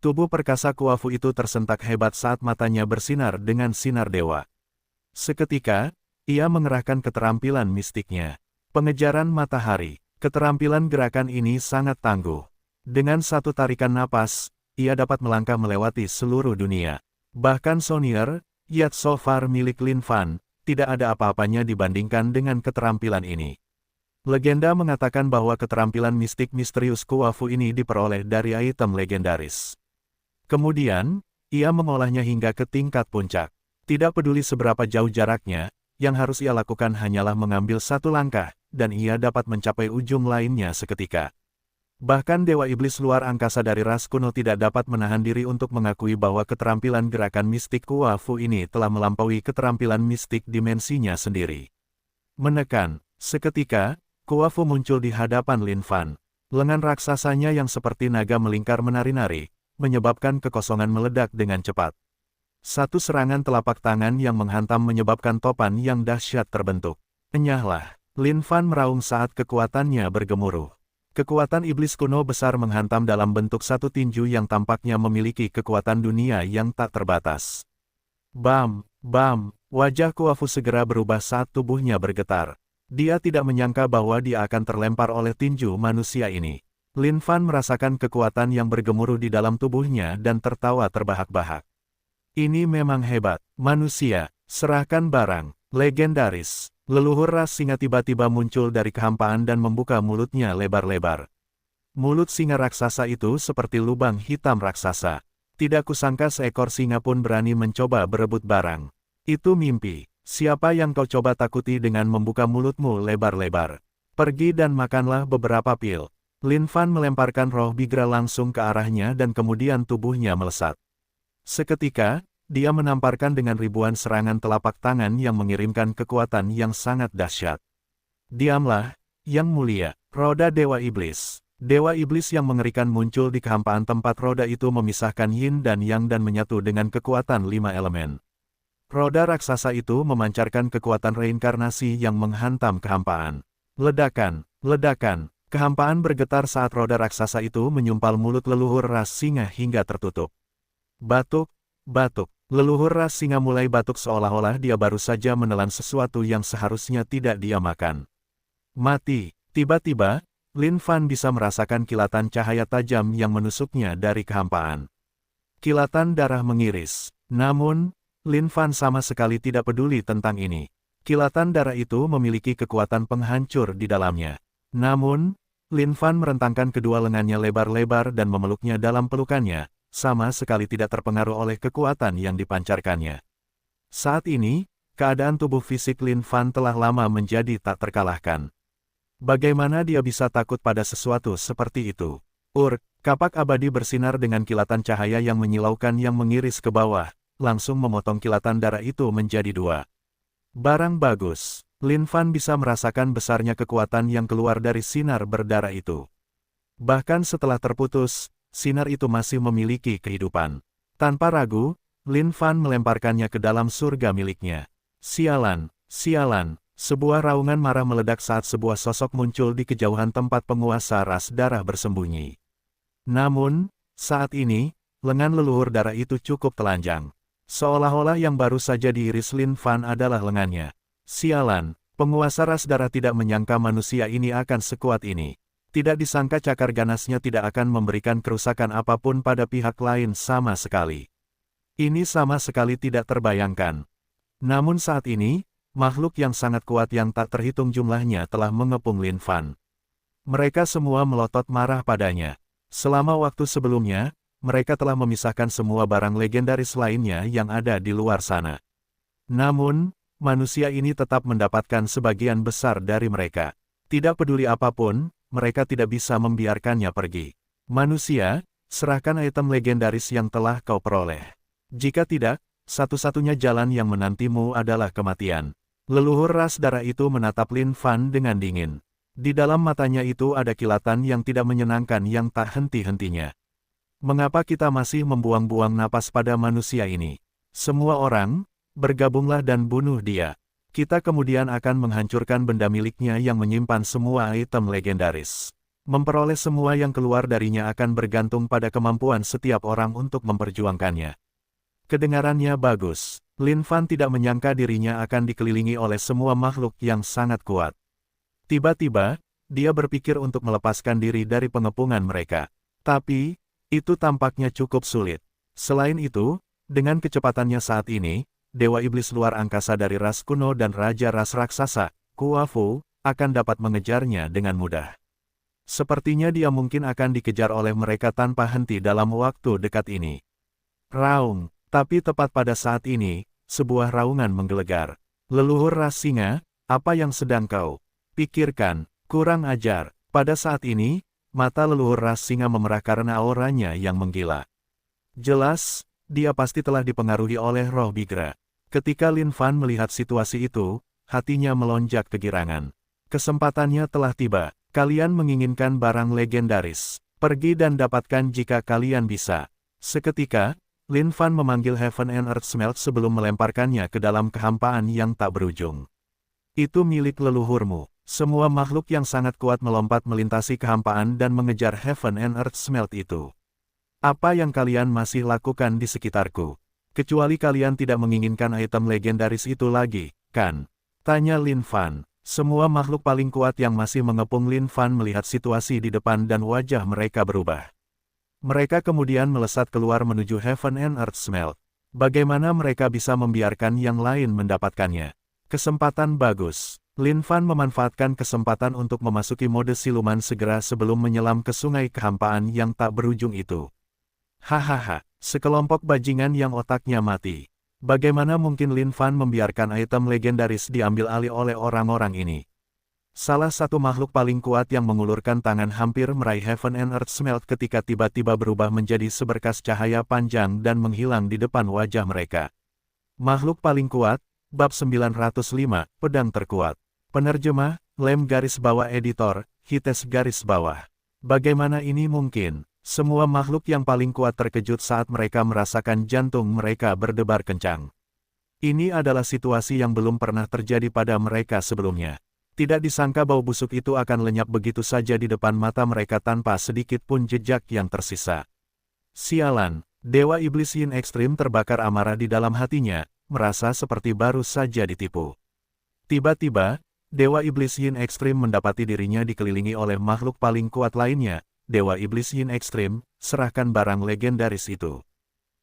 Tubuh perkasa Kua Fu itu tersentak hebat saat matanya bersinar dengan sinar dewa. Seketika, ia mengerahkan keterampilan mistiknya. Pengejaran matahari. Keterampilan gerakan ini sangat tangguh. Dengan satu tarikan napas, ia dapat melangkah melewati seluruh dunia. Bahkan Sonier, Yat Sofar milik Lin Fan, tidak ada apa-apanya dibandingkan dengan keterampilan ini. Legenda mengatakan bahwa keterampilan mistik misterius Kua Fu ini diperoleh dari item legendaris. Kemudian, ia mengolahnya hingga ke tingkat puncak. Tidak peduli seberapa jauh jaraknya, yang harus ia lakukan hanyalah mengambil satu langkah, dan ia dapat mencapai ujung lainnya seketika. Bahkan Dewa Iblis luar angkasa dari ras kuno tidak dapat menahan diri untuk mengakui bahwa keterampilan gerakan mistik Kua Fu ini telah melampaui keterampilan mistik dimensinya sendiri. Menekan, seketika, Kua Fu muncul di hadapan Lin Fan. Lengan raksasanya yang seperti naga melingkar menari-nari, menyebabkan kekosongan meledak dengan cepat. Satu serangan telapak tangan yang menghantam menyebabkan topan yang dahsyat terbentuk. Enyahlah, Lin Fan meraung saat kekuatannya bergemuruh. Kekuatan iblis kuno besar menghantam dalam bentuk satu tinju yang tampaknya memiliki kekuatan dunia yang tak terbatas. Bam, bam, wajah Kua Fu segera berubah saat tubuhnya bergetar. Dia tidak menyangka bahwa dia akan terlempar oleh tinju manusia ini. Lin Fan merasakan kekuatan yang bergemuruh di dalam tubuhnya dan tertawa terbahak-bahak. Ini memang hebat, manusia, serahkan barang, legendaris. Leluhur ras singa tiba-tiba muncul dari kehampaan dan membuka mulutnya lebar-lebar. Mulut singa raksasa itu seperti lubang hitam raksasa. Tidak kusangka seekor singa pun berani mencoba berebut barang. Itu mimpi. Siapa yang kau coba takuti dengan membuka mulutmu lebar-lebar? Pergi dan makanlah beberapa pil. Lin Fan melemparkan roh Bigra langsung ke arahnya dan kemudian tubuhnya melesat. Seketika, dia menamparkan dengan ribuan serangan telapak tangan yang mengirimkan kekuatan yang sangat dahsyat. Diamlah, Yang Mulia, roda Dewa Iblis. Dewa Iblis yang mengerikan muncul di kehampaan tempat roda itu memisahkan Yin dan Yang dan menyatu dengan kekuatan 5 elemen. Roda raksasa itu memancarkan kekuatan reinkarnasi yang menghantam kehampaan. Ledakan, ledakan, kehampaan bergetar saat roda raksasa itu menyumpal mulut leluhur ras singa hingga tertutup. Batuk, batuk. Leluhur ras singa mulai batuk seolah-olah dia baru saja menelan sesuatu yang seharusnya tidak dia makan. Mati. Tiba-tiba, Lin Fan bisa merasakan kilatan cahaya tajam yang menusuknya dari kehampaan. Kilatan darah mengiris. Namun, Lin Fan sama sekali tidak peduli tentang ini. Kilatan darah itu memiliki kekuatan penghancur di dalamnya. Namun, Lin Fan merentangkan kedua lengannya lebar-lebar dan memeluknya dalam pelukannya, sama sekali tidak terpengaruh oleh kekuatan yang dipancarkannya. Saat ini, keadaan tubuh fisik Lin Fan telah lama menjadi tak terkalahkan. Bagaimana dia bisa takut pada sesuatu seperti itu? Kapak abadi bersinar dengan kilatan cahaya yang menyilaukan yang mengiris ke bawah, langsung memotong kilatan darah itu menjadi dua. Barang bagus, Lin Fan bisa merasakan besarnya kekuatan yang keluar dari sinar berdarah itu. Bahkan setelah terputus, sinar itu masih memiliki kehidupan. Tanpa ragu, Lin Fan melemparkannya ke dalam surga miliknya. Sialan, sialan, sebuah raungan marah meledak saat sebuah sosok muncul di kejauhan tempat penguasa ras darah bersembunyi. Namun, saat ini, lengan leluhur darah itu cukup telanjang. Seolah-olah yang baru saja diiris Lin Fan adalah lengannya. Sialan, penguasa ras darah tidak menyangka manusia ini akan sekuat ini. Tidak disangka cakar ganasnya tidak akan memberikan kerusakan apapun pada pihak lain sama sekali. Ini sama sekali tidak terbayangkan. Namun saat ini, makhluk yang sangat kuat yang tak terhitung jumlahnya telah mengepung Lin Fan. Mereka semua melotot marah padanya. Selama waktu sebelumnya, mereka telah memisahkan semua barang legendaris lainnya yang ada di luar sana. Namun, manusia ini tetap mendapatkan sebagian besar dari mereka. Tidak peduli apapun, mereka tidak bisa membiarkannya pergi. Manusia, serahkan item legendaris yang telah kau peroleh. Jika tidak, satu-satunya jalan yang menantimu adalah kematian. Leluhur ras darah itu menatap Lin Fan dengan dingin. Di dalam matanya itu ada kilatan yang tidak menyenangkan yang tak henti-hentinya. Mengapa kita masih membuang-buang napas pada manusia ini? Semua orang, bergabunglah dan bunuh dia. Kita kemudian akan menghancurkan benda miliknya yang menyimpan semua item legendaris. Memperoleh semua yang keluar darinya akan bergantung pada kemampuan setiap orang untuk memperjuangkannya. Kedengarannya bagus. Lin Fan tidak menyangka dirinya akan dikelilingi oleh semua makhluk yang sangat kuat. Tiba-tiba, dia berpikir untuk melepaskan diri dari pengepungan mereka. Tapi, itu tampaknya cukup sulit. Selain itu, dengan kecepatannya saat ini, Dewa Iblis luar angkasa dari ras kuno dan Raja ras raksasa, Kuafu, akan dapat mengejarnya dengan mudah. Sepertinya dia mungkin akan dikejar oleh mereka tanpa henti dalam waktu dekat ini. Raung, tapi tepat pada saat ini, sebuah raungan menggelegar. Leluhur ras singa, apa yang sedang kau pikirkan? Kurang ajar. Pada saat ini, mata leluhur ras singa memerah karena auranya yang menggila. Jelas, dia pasti telah dipengaruhi oleh roh Bigra. Ketika Lin Fan melihat situasi itu, hatinya melonjak kegirangan. Kesempatannya telah tiba. Kalian menginginkan barang legendaris. Pergi dan dapatkan jika kalian bisa. Seketika, Lin Fan memanggil Heaven and Earth Smelt sebelum melemparkannya ke dalam kehampaan yang tak berujung. Itu milik leluhurmu. Semua makhluk yang sangat kuat melompat melintasi kehampaan dan mengejar Heaven and Earth Smelt itu. Apa yang kalian masih lakukan di sekitarku? Kecuali kalian tidak menginginkan item legendaris itu lagi, kan? Tanya Lin Fan. Semua makhluk paling kuat yang masih mengepung Lin Fan melihat situasi di depan dan wajah mereka berubah. Mereka kemudian melesat keluar menuju Heaven and Earth Smelt. Bagaimana mereka bisa membiarkan yang lain mendapatkannya? Kesempatan bagus. Lin Fan memanfaatkan kesempatan untuk memasuki mode siluman segera sebelum menyelam ke sungai kehampaan yang tak berujung itu. Hahaha, sekelompok bajingan yang otaknya mati. Bagaimana mungkin Lin Fan membiarkan item legendaris diambil alih oleh orang-orang ini? Salah satu makhluk paling kuat yang mengulurkan tangan hampir meraih Heaven and Earth Smelt ketika tiba-tiba berubah menjadi seberkas cahaya panjang dan menghilang di depan wajah mereka. Makhluk paling kuat, Bab 905, Pedang Terkuat. Penerjemah, Lem garis bawah editor, Hites garis bawah. Bagaimana ini mungkin? Semua makhluk yang paling kuat terkejut saat mereka merasakan jantung mereka berdebar kencang. Ini adalah situasi yang belum pernah terjadi pada mereka sebelumnya. Tidak disangka bau busuk itu akan lenyap begitu saja di depan mata mereka tanpa sedikit pun jejak yang tersisa. Sialan, Dewa Iblis Yin Ekstrim terbakar amarah di dalam hatinya, merasa seperti baru saja ditipu. Tiba-tiba, Dewa Iblis Yin Ekstrim mendapati dirinya dikelilingi oleh makhluk paling kuat lainnya. Dewa Iblis Yin Ekstrim, serahkan barang legendaris itu.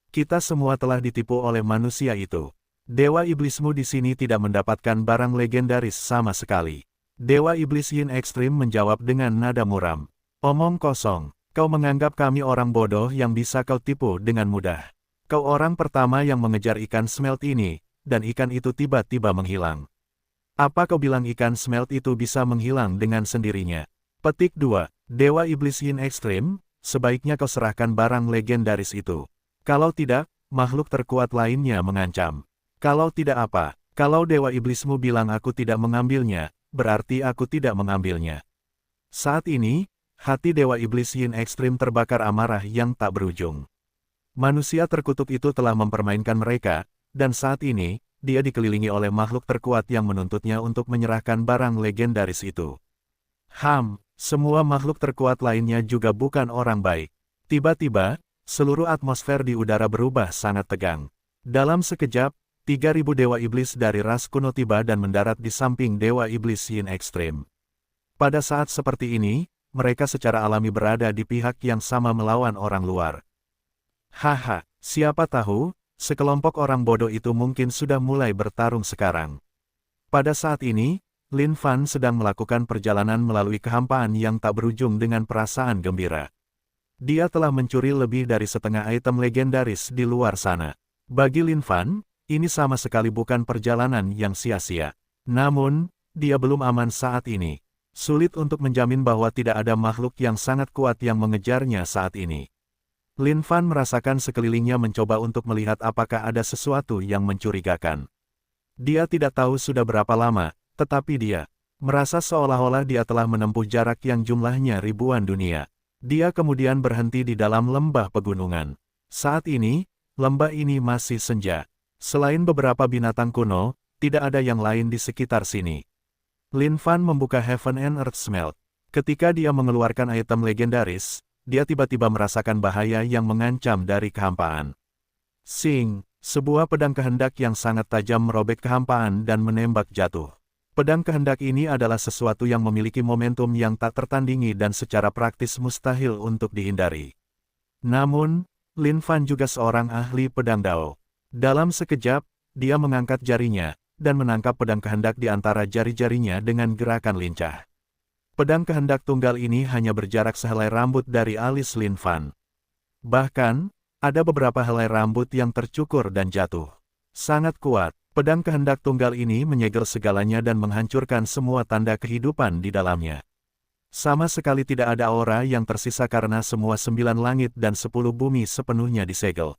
Kita semua telah ditipu oleh manusia itu. Dewa Iblismu di sini tidak mendapatkan barang legendaris sama sekali. Dewa Iblis Yin Ekstrim menjawab dengan nada muram. Omong kosong, kau menganggap kami orang bodoh yang bisa kau tipu dengan mudah. Kau orang pertama yang mengejar ikan smelt ini, dan ikan itu tiba-tiba menghilang. Apa kau bilang ikan smelt itu bisa menghilang dengan sendirinya? Petik 2. Dewa Iblis Yin Ekstrim, sebaiknya kau serahkan barang legendaris itu. Kalau tidak, makhluk terkuat lainnya mengancam. Kalau tidak apa? Kalau Dewa Iblismu bilang aku tidak mengambilnya, berarti aku tidak mengambilnya. Saat ini, hati Dewa Iblis Yin Ekstrim terbakar amarah yang tak berujung. Manusia terkutuk itu telah mempermainkan mereka, dan saat ini, dia dikelilingi oleh makhluk terkuat yang menuntutnya untuk menyerahkan barang legendaris itu. Semua makhluk terkuat lainnya juga bukan orang baik. Tiba-tiba, seluruh atmosfer di udara berubah sangat tegang. Dalam sekejap, 3.000 Dewa Iblis dari ras kuno tiba dan mendarat di samping Dewa Iblis Yin Ekstrim. Pada saat seperti ini, mereka secara alami berada di pihak yang sama melawan orang luar. Haha, siapa tahu, sekelompok orang bodoh itu mungkin sudah mulai bertarung sekarang. Pada saat ini, Lin Fan sedang melakukan perjalanan melalui kehampaan yang tak berujung dengan perasaan gembira. Dia telah mencuri lebih dari setengah item legendaris di luar sana. Bagi Lin Fan, ini sama sekali bukan perjalanan yang sia-sia. Namun, dia belum aman saat ini. Sulit untuk menjamin bahwa tidak ada makhluk yang sangat kuat yang mengejarnya saat ini. Lin Fan merasakan sekelilingnya mencoba untuk melihat apakah ada sesuatu yang mencurigakan. Dia tidak tahu sudah berapa lama, tetapi dia merasa seolah-olah dia telah menempuh jarak yang jumlahnya ribuan dunia. Dia kemudian berhenti di dalam lembah pegunungan. Saat ini, lembah ini masih senja. Selain beberapa binatang kuno, tidak ada yang lain di sekitar sini. Lin Fan membuka Heaven and Earth Smelt. Ketika dia mengeluarkan item legendaris, dia tiba-tiba merasakan bahaya yang mengancam dari kehampaan. Sing, sebuah pedang kehendak yang sangat tajam merobek kehampaan dan menembak jatuh. Pedang kehendak ini adalah sesuatu yang memiliki momentum yang tak tertandingi dan secara praktis mustahil untuk dihindari. Namun, Lin Fan juga seorang ahli pedang Dao. Dalam sekejap, dia mengangkat jarinya, dan menangkap pedang kehendak di antara jari-jarinya dengan gerakan lincah. Pedang kehendak tunggal ini hanya berjarak sehelai rambut dari alis Lin Fan. Bahkan, ada beberapa helai rambut yang tercukur dan jatuh. Sangat kuat. Pedang kehendak tunggal ini menyegel segalanya dan menghancurkan semua tanda kehidupan di dalamnya. Sama sekali tidak ada aura yang tersisa karena semua 9 langit dan 10 bumi sepenuhnya disegel.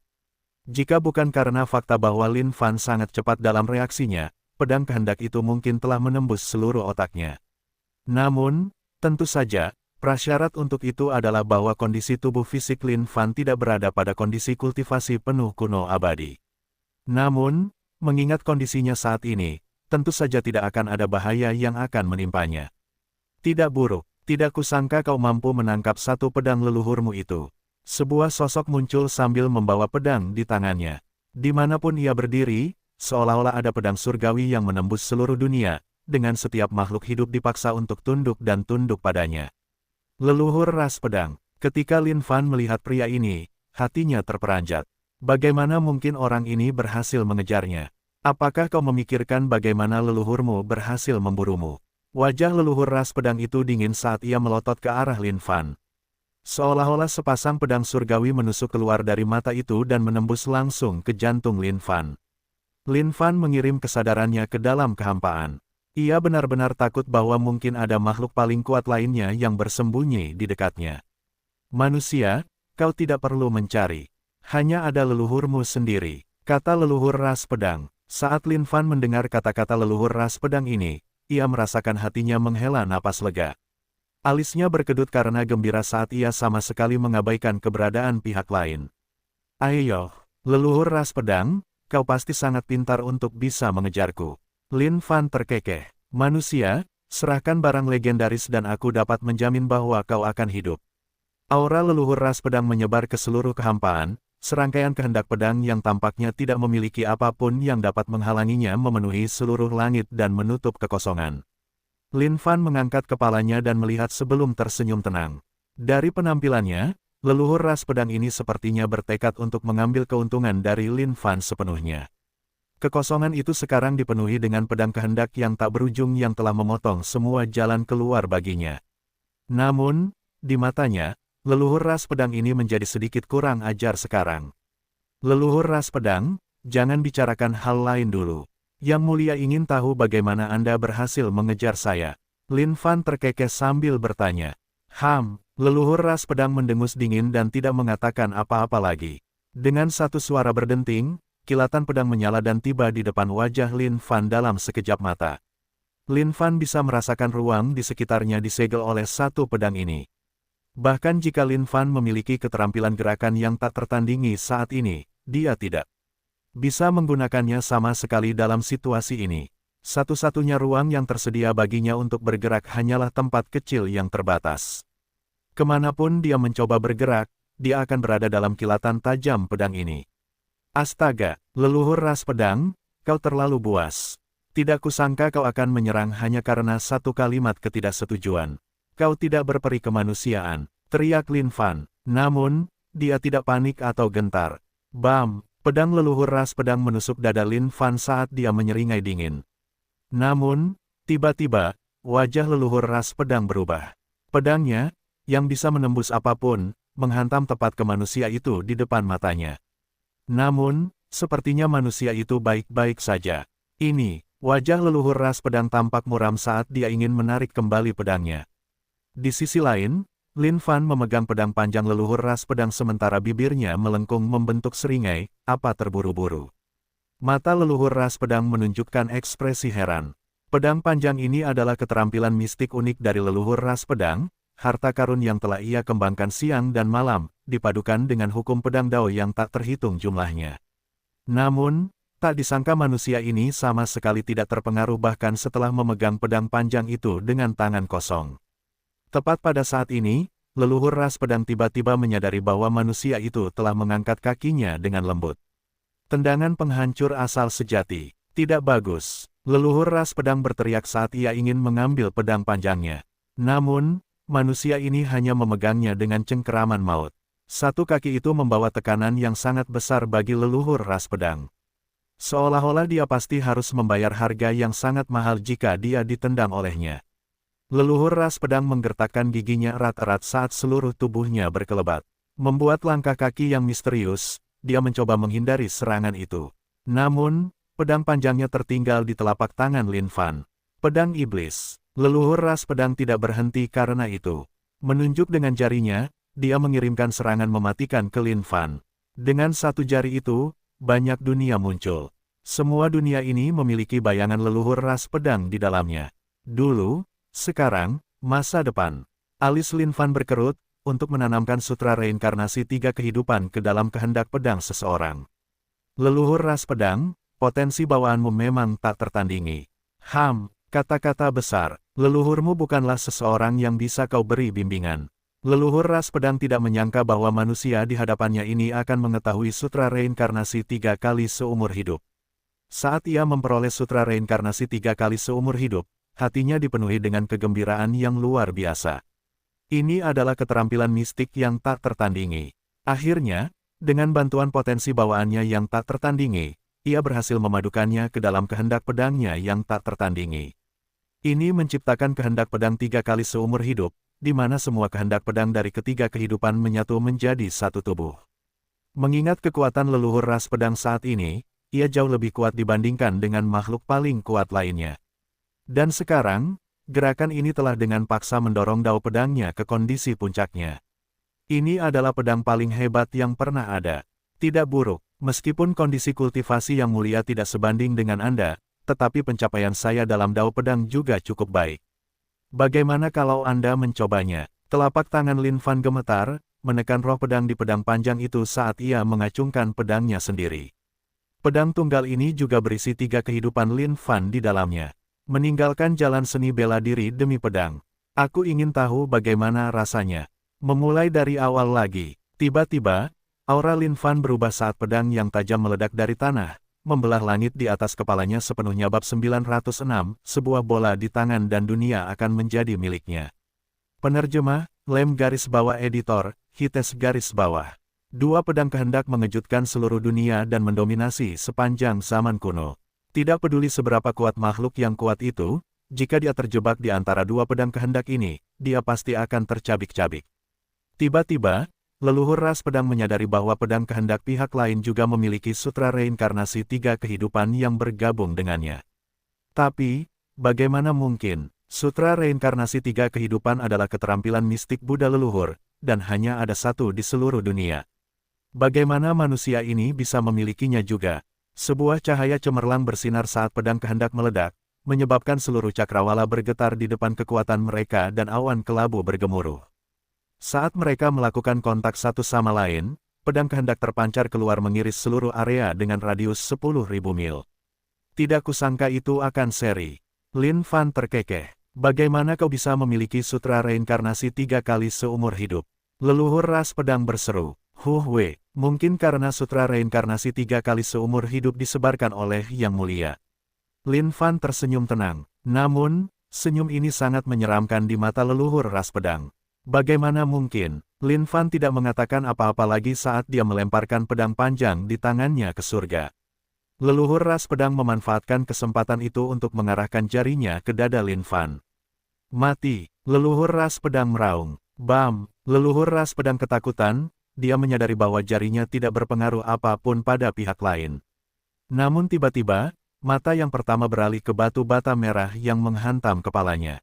Jika bukan karena fakta bahwa Lin Fan sangat cepat dalam reaksinya, pedang kehendak itu mungkin telah menembus seluruh otaknya. Namun, tentu saja, prasyarat untuk itu adalah bahwa kondisi tubuh fisik Lin Fan tidak berada pada kondisi kultivasi penuh kuno abadi. Namun, mengingat kondisinya saat ini, tentu saja tidak akan ada bahaya yang akan menimpanya. Tidak buruk, tidak kusangka kau mampu menangkap satu pedang leluhurmu itu. Sebuah sosok muncul sambil membawa pedang di tangannya. Dimanapun ia berdiri, seolah-olah ada pedang surgawi yang menembus seluruh dunia, dengan setiap makhluk hidup dipaksa untuk tunduk dan tunduk padanya. Leluhur ras pedang. Ketika Lin Fan melihat pria ini, hatinya terperanjat. Bagaimana mungkin orang ini berhasil mengejarnya? Apakah kau memikirkan bagaimana leluhurmu berhasil memburumu? Wajah leluhur ras pedang itu dingin saat ia melotot ke arah Lin Fan. Seolah-olah sepasang pedang surgawi menusuk keluar dari mata itu dan menembus langsung ke jantung Lin Fan. Lin Fan mengirim kesadarannya ke dalam kehampaan. Ia benar-benar takut bahwa mungkin ada makhluk paling kuat lainnya yang bersembunyi di dekatnya. Manusia, kau tidak perlu mencari. Hanya ada leluhurmu sendiri, kata leluhur ras pedang. Saat Lin Fan mendengar kata-kata leluhur ras pedang ini, ia merasakan hatinya menghela napas lega. Alisnya berkedut karena gembira saat ia sama sekali mengabaikan keberadaan pihak lain. Ayo, leluhur ras pedang, kau pasti sangat pintar untuk bisa mengejarku. Lin Fan terkekeh. Manusia, serahkan barang legendaris dan aku dapat menjamin bahwa kau akan hidup. Aura leluhur ras pedang menyebar ke seluruh kehampaan. Serangkaian kehendak pedang yang tampaknya tidak memiliki apapun yang dapat menghalanginya memenuhi seluruh langit dan menutup kekosongan. Lin Fan mengangkat kepalanya dan melihat sebelum tersenyum tenang. Dari penampilannya, leluhur ras pedang ini sepertinya bertekad untuk mengambil keuntungan dari Lin Fan sepenuhnya. Kekosongan itu sekarang dipenuhi dengan pedang kehendak yang tak berujung yang telah memotong semua jalan keluar baginya. Namun, di matanya, leluhur ras pedang ini menjadi sedikit kurang ajar sekarang. Leluhur ras pedang, jangan bicarakan hal lain dulu. Yang mulia ingin tahu bagaimana Anda berhasil mengejar saya. Lin Fan terkekeh sambil bertanya. Leluhur ras pedang mendengus dingin dan tidak mengatakan apa-apa lagi. Dengan satu suara berdenting, kilatan pedang menyala dan tiba di depan wajah Lin Fan dalam sekejap mata. Lin Fan bisa merasakan ruang di sekitarnya disegel oleh satu pedang ini. Bahkan jika Lin Fan memiliki keterampilan gerakan yang tak tertandingi saat ini, dia tidak bisa menggunakannya sama sekali dalam situasi ini. Satu-satunya ruang yang tersedia baginya untuk bergerak hanyalah tempat kecil yang terbatas. Kemanapun dia mencoba bergerak, dia akan berada dalam kilatan tajam pedang ini. Astaga, leluhur ras pedang, kau terlalu buas. Tidak kusangka kau akan menyerang hanya karena satu kalimat ketidaksetujuan. Kau tidak berperi kemanusiaan, teriak Lin Fan. Namun, dia tidak panik atau gentar. Bam, pedang leluhur ras pedang menusuk dada Lin Fan saat dia menyeringai dingin. Namun, Tiba-tiba, wajah leluhur ras pedang berubah. Pedangnya, yang bisa menembus apapun, menghantam tepat ke manusia itu di depan matanya. Namun, sepertinya manusia itu baik-baik saja. Ini, wajah leluhur ras pedang tampak muram saat dia ingin menarik kembali pedangnya. Di sisi lain, Lin Fan memegang pedang panjang leluhur ras pedang sementara bibirnya melengkung membentuk seringai, apa terburu-buru. Mata leluhur ras pedang menunjukkan ekspresi heran. Pedang panjang ini adalah keterampilan mistik unik dari leluhur ras pedang, harta karun yang telah ia kembangkan siang dan malam, dipadukan dengan hukum pedang Dao yang tak terhitung jumlahnya. Namun, tak disangka manusia ini sama sekali tidak terpengaruh bahkan setelah memegang pedang panjang itu dengan tangan kosong. Tepat pada saat ini, leluhur ras pedang tiba-tiba menyadari bahwa manusia itu telah mengangkat kakinya dengan lembut. Tendangan penghancur asal sejati. Tidak bagus. Leluhur ras pedang berteriak saat ia ingin mengambil pedang panjangnya. Namun, manusia ini hanya memegangnya dengan cengkeraman maut. Satu kaki itu membawa tekanan yang sangat besar bagi leluhur ras pedang. Seolah-olah dia pasti harus membayar harga yang sangat mahal jika dia ditendang olehnya. Leluhur ras pedang menggertakkan giginya erat-erat saat seluruh tubuhnya berkelebat. Membuat langkah kaki yang misterius, dia mencoba menghindari serangan itu. Namun, pedang panjangnya tertinggal di telapak tangan Lin Fan. Pedang iblis. Leluhur ras pedang tidak berhenti karena itu. Menunjuk dengan jarinya, dia mengirimkan serangan mematikan ke Lin Fan. Dengan satu jari itu, banyak dunia muncul. Semua dunia ini memiliki bayangan leluhur ras pedang di dalamnya. Dulu, sekarang, masa depan. Alis Lin Fan berkerut, untuk menanamkan sutra reinkarnasi tiga kehidupan ke dalam kehendak pedang seseorang. Leluhur ras pedang, potensi bawaanmu memang tak tertandingi. Kata-kata besar, leluhurmu bukanlah seseorang yang bisa kau beri bimbingan. Leluhur ras pedang tidak menyangka bahwa manusia di hadapannya ini akan mengetahui sutra reinkarnasi 3 kali seumur hidup. Saat ia memperoleh sutra reinkarnasi 3 kali seumur hidup, hatinya dipenuhi dengan kegembiraan yang luar biasa. Ini adalah keterampilan mistik yang tak tertandingi. Akhirnya, dengan bantuan potensi bawaannya yang tak tertandingi, ia berhasil memadukannya ke dalam kehendak pedangnya yang tak tertandingi. Ini menciptakan kehendak pedang 3 kali seumur hidup, di mana semua kehendak pedang dari ketiga kehidupan menyatu menjadi satu tubuh. Mengingat kekuatan leluhur ras pedang saat ini, ia jauh lebih kuat dibandingkan dengan makhluk paling kuat lainnya. Dan sekarang, gerakan ini telah dengan paksa mendorong dao pedangnya ke kondisi puncaknya. Ini adalah pedang paling hebat yang pernah ada. Tidak buruk, meskipun kondisi kultivasi yang mulia tidak sebanding dengan Anda, tetapi pencapaian saya dalam dao pedang juga cukup baik. Bagaimana kalau Anda mencobanya? Telapak tangan Lin Fan gemetar, menekan roh pedang di pedang panjang itu saat ia mengacungkan pedangnya sendiri. Pedang tunggal ini juga berisi 3 kehidupan Lin Fan di dalamnya. Meninggalkan jalan seni bela diri demi pedang. Aku ingin tahu bagaimana rasanya. Memulai dari awal lagi. Tiba-tiba, aura Lin Fan berubah saat pedang yang tajam meledak dari tanah, membelah langit di atas kepalanya sepenuhnya. Bab 906, sebuah bola di tangan dan dunia akan menjadi miliknya. Penerjemah, Lem garis bawah editor, Hites garis bawah. Dua pedang kehendak mengejutkan seluruh dunia dan mendominasi sepanjang zaman kuno. Tidak peduli seberapa kuat makhluk yang kuat itu, jika dia terjebak di antara dua pedang kehendak ini, dia pasti akan tercabik-cabik. Tiba-tiba, leluhur ras pedang menyadari bahwa pedang kehendak pihak lain juga memiliki sutra reinkarnasi 3 kehidupan yang bergabung dengannya. Tapi, bagaimana mungkin? Sutra reinkarnasi 3 kehidupan adalah keterampilan mistik Buddha leluhur, dan hanya ada satu di seluruh dunia. Bagaimana manusia ini bisa memilikinya juga? Sebuah cahaya cemerlang bersinar saat pedang kehendak meledak, menyebabkan seluruh cakrawala bergetar di depan kekuatan mereka dan awan kelabu bergemuruh. Saat mereka melakukan kontak satu sama lain, pedang kehendak terpancar keluar mengiris seluruh area dengan radius 10.000 mil. Tidak kusangka itu akan seri. Lin Fan terkekeh. Bagaimana kau bisa memiliki sutra reinkarnasi 3 kali seumur hidup? Leluhur ras pedang berseru. Wei, mungkin karena sutra reinkarnasi 3 kali seumur hidup disebarkan oleh Yang Mulia. Lin Fan tersenyum tenang. Namun, senyum ini sangat menyeramkan di mata leluhur ras pedang. Bagaimana mungkin? Lin Fan tidak mengatakan apa-apa lagi saat dia melemparkan pedang panjang di tangannya ke surga. Leluhur ras pedang memanfaatkan kesempatan itu untuk mengarahkan jarinya ke dada Lin Fan. Mati, leluhur ras pedang meraung. Bam, leluhur ras pedang ketakutan, dia menyadari bahwa jarinya tidak berpengaruh apapun pada pihak lain. Namun tiba-tiba, mata yang pertama beralih ke batu bata merah yang menghantam kepalanya.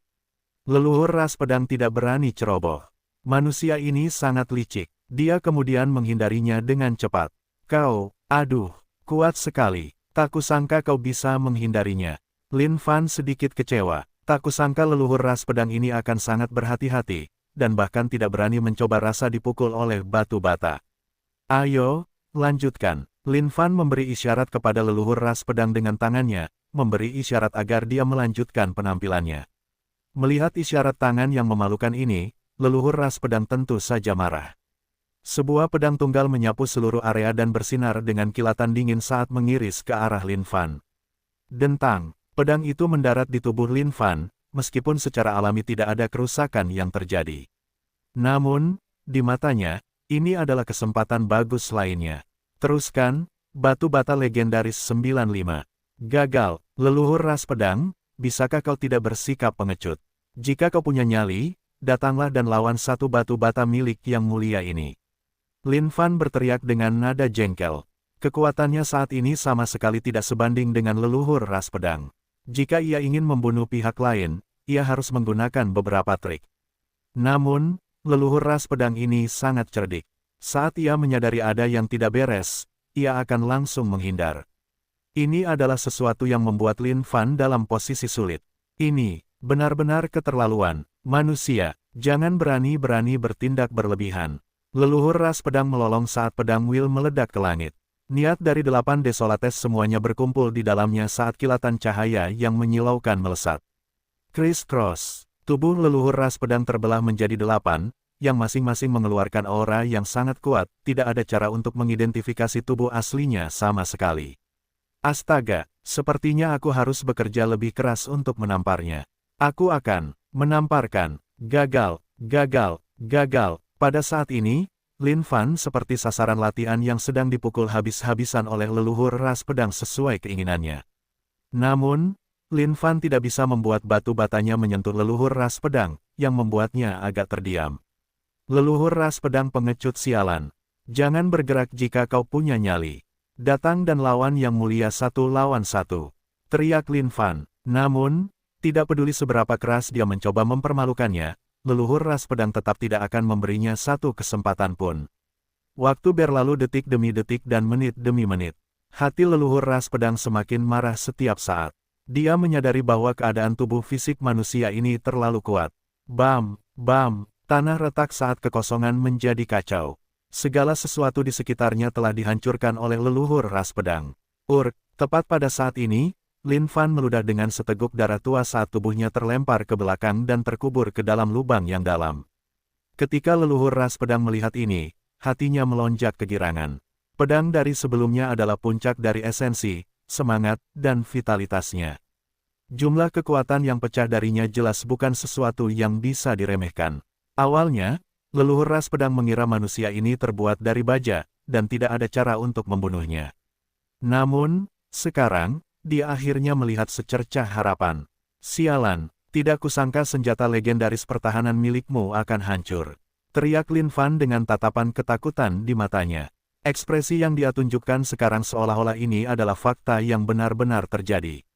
Leluhur ras pedang tidak berani ceroboh. Manusia ini sangat licik. Dia kemudian menghindarinya dengan cepat. Kau, aduh, kuat sekali. Tak kusangka kau bisa menghindarinya. Lin Fan sedikit kecewa. Tak kusangka leluhur ras pedang ini akan sangat berhati-hati, dan bahkan tidak berani mencoba rasa dipukul oleh batu bata. Ayo, lanjutkan. Lin Fan memberi isyarat kepada leluhur ras pedang dengan tangannya, memberi isyarat agar dia melanjutkan penampilannya. Melihat isyarat tangan yang memalukan ini, leluhur ras pedang tentu saja marah. Sebuah pedang tunggal menyapu seluruh area dan bersinar dengan kilatan dingin saat mengiris ke arah Lin Fan. Dentang, pedang itu mendarat di tubuh Lin Fan, meskipun secara alami tidak ada kerusakan yang terjadi. Namun, di matanya, ini adalah kesempatan bagus lainnya. Teruskan, batu bata legendaris 95. Gagal, leluhur ras pedang, bisakah kau tidak bersikap pengecut? Jika kau punya nyali, datanglah dan lawan satu batu bata milik yang mulia ini. Lin Fan berteriak dengan nada jengkel. Kekuatannya saat ini sama sekali tidak sebanding dengan leluhur ras pedang. Jika ia ingin membunuh pihak lain, ia harus menggunakan beberapa trik. Namun, leluhur ras pedang ini sangat cerdik. Saat ia menyadari ada yang tidak beres, ia akan langsung menghindar. Ini adalah sesuatu yang membuat Lin Fan dalam posisi sulit. Ini, benar-benar keterlaluan. Manusia, jangan berani-berani bertindak berlebihan. Leluhur ras pedang melolong saat pedang Will meledak ke langit. Niat dari 8 desolates semuanya berkumpul di dalamnya saat kilatan cahaya yang menyilaukan melesat. Criss-cross, tubuh leluhur ras pedang terbelah menjadi 8, yang masing-masing mengeluarkan aura yang sangat kuat, tidak ada cara untuk mengidentifikasi tubuh aslinya sama sekali. Astaga, sepertinya aku harus bekerja lebih keras untuk menamparnya. Aku akan menamparkan. Gagal, gagal, gagal. Pada saat ini, Lin Fan seperti sasaran latihan yang sedang dipukul habis-habisan oleh leluhur ras pedang sesuai keinginannya. Namun, Lin Fan tidak bisa membuat batu batanya menyentuh leluhur ras pedang, yang membuatnya agak terdiam. Leluhur ras pedang pengecut sialan. Jangan bergerak jika kau punya nyali. Datang dan lawan yang mulia 1 lawan 1. Teriak Lin Fan. Namun, tidak peduli seberapa keras dia mencoba mempermalukannya, leluhur ras pedang tetap tidak akan memberinya satu kesempatan pun. Waktu berlalu detik demi detik dan menit demi menit. Hati leluhur ras pedang semakin marah setiap saat. Dia menyadari bahwa keadaan tubuh fisik manusia ini terlalu kuat. Bam, bam, tanah retak saat kekosongan menjadi kacau. Segala sesuatu di sekitarnya telah dihancurkan oleh leluhur ras pedang. Tepat pada saat ini, Lin Fan meludah dengan seteguk darah tua saat tubuhnya terlempar ke belakang dan terkubur ke dalam lubang yang dalam. Ketika leluhur ras pedang melihat ini, hatinya melonjak kegirangan. Pedang dari sebelumnya adalah puncak dari esensi, semangat, dan vitalitasnya. Jumlah kekuatan yang pecah darinya jelas bukan sesuatu yang bisa diremehkan. Awalnya, leluhur ras pedang mengira manusia ini terbuat dari baja, dan tidak ada cara untuk membunuhnya. Namun, sekarang, dia akhirnya melihat secercah harapan. Sialan, tidak kusangka senjata legendaris pertahanan milikmu akan hancur. Teriak Lin Fan dengan tatapan ketakutan di matanya. Ekspresi yang dia tunjukkan sekarang seolah-olah ini adalah fakta yang benar-benar terjadi.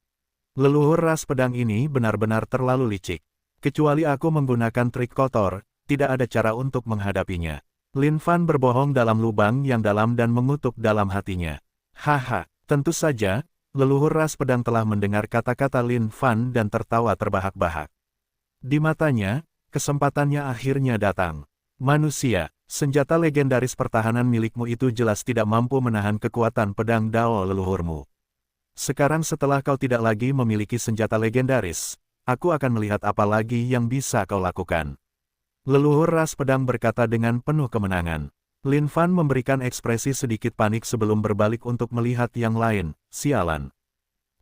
Leluhur ras pedang ini benar-benar terlalu licik. Kecuali aku menggunakan trik kotor, tidak ada cara untuk menghadapinya. Lin Fan berbohong dalam lubang yang dalam dan mengutuk dalam hatinya. Haha, tentu saja, leluhur ras pedang telah mendengar kata-kata Lin Fan dan tertawa terbahak-bahak. Di matanya, kesempatannya akhirnya datang. Manusia, senjata legendaris pertahanan milikmu itu jelas tidak mampu menahan kekuatan pedang Dao leluhurmu. Sekarang setelah kau tidak lagi memiliki senjata legendaris, aku akan melihat apa lagi yang bisa kau lakukan. Leluhur ras pedang berkata dengan penuh kemenangan. Lin Fan memberikan ekspresi sedikit panik sebelum berbalik untuk melihat yang lain. Sialan.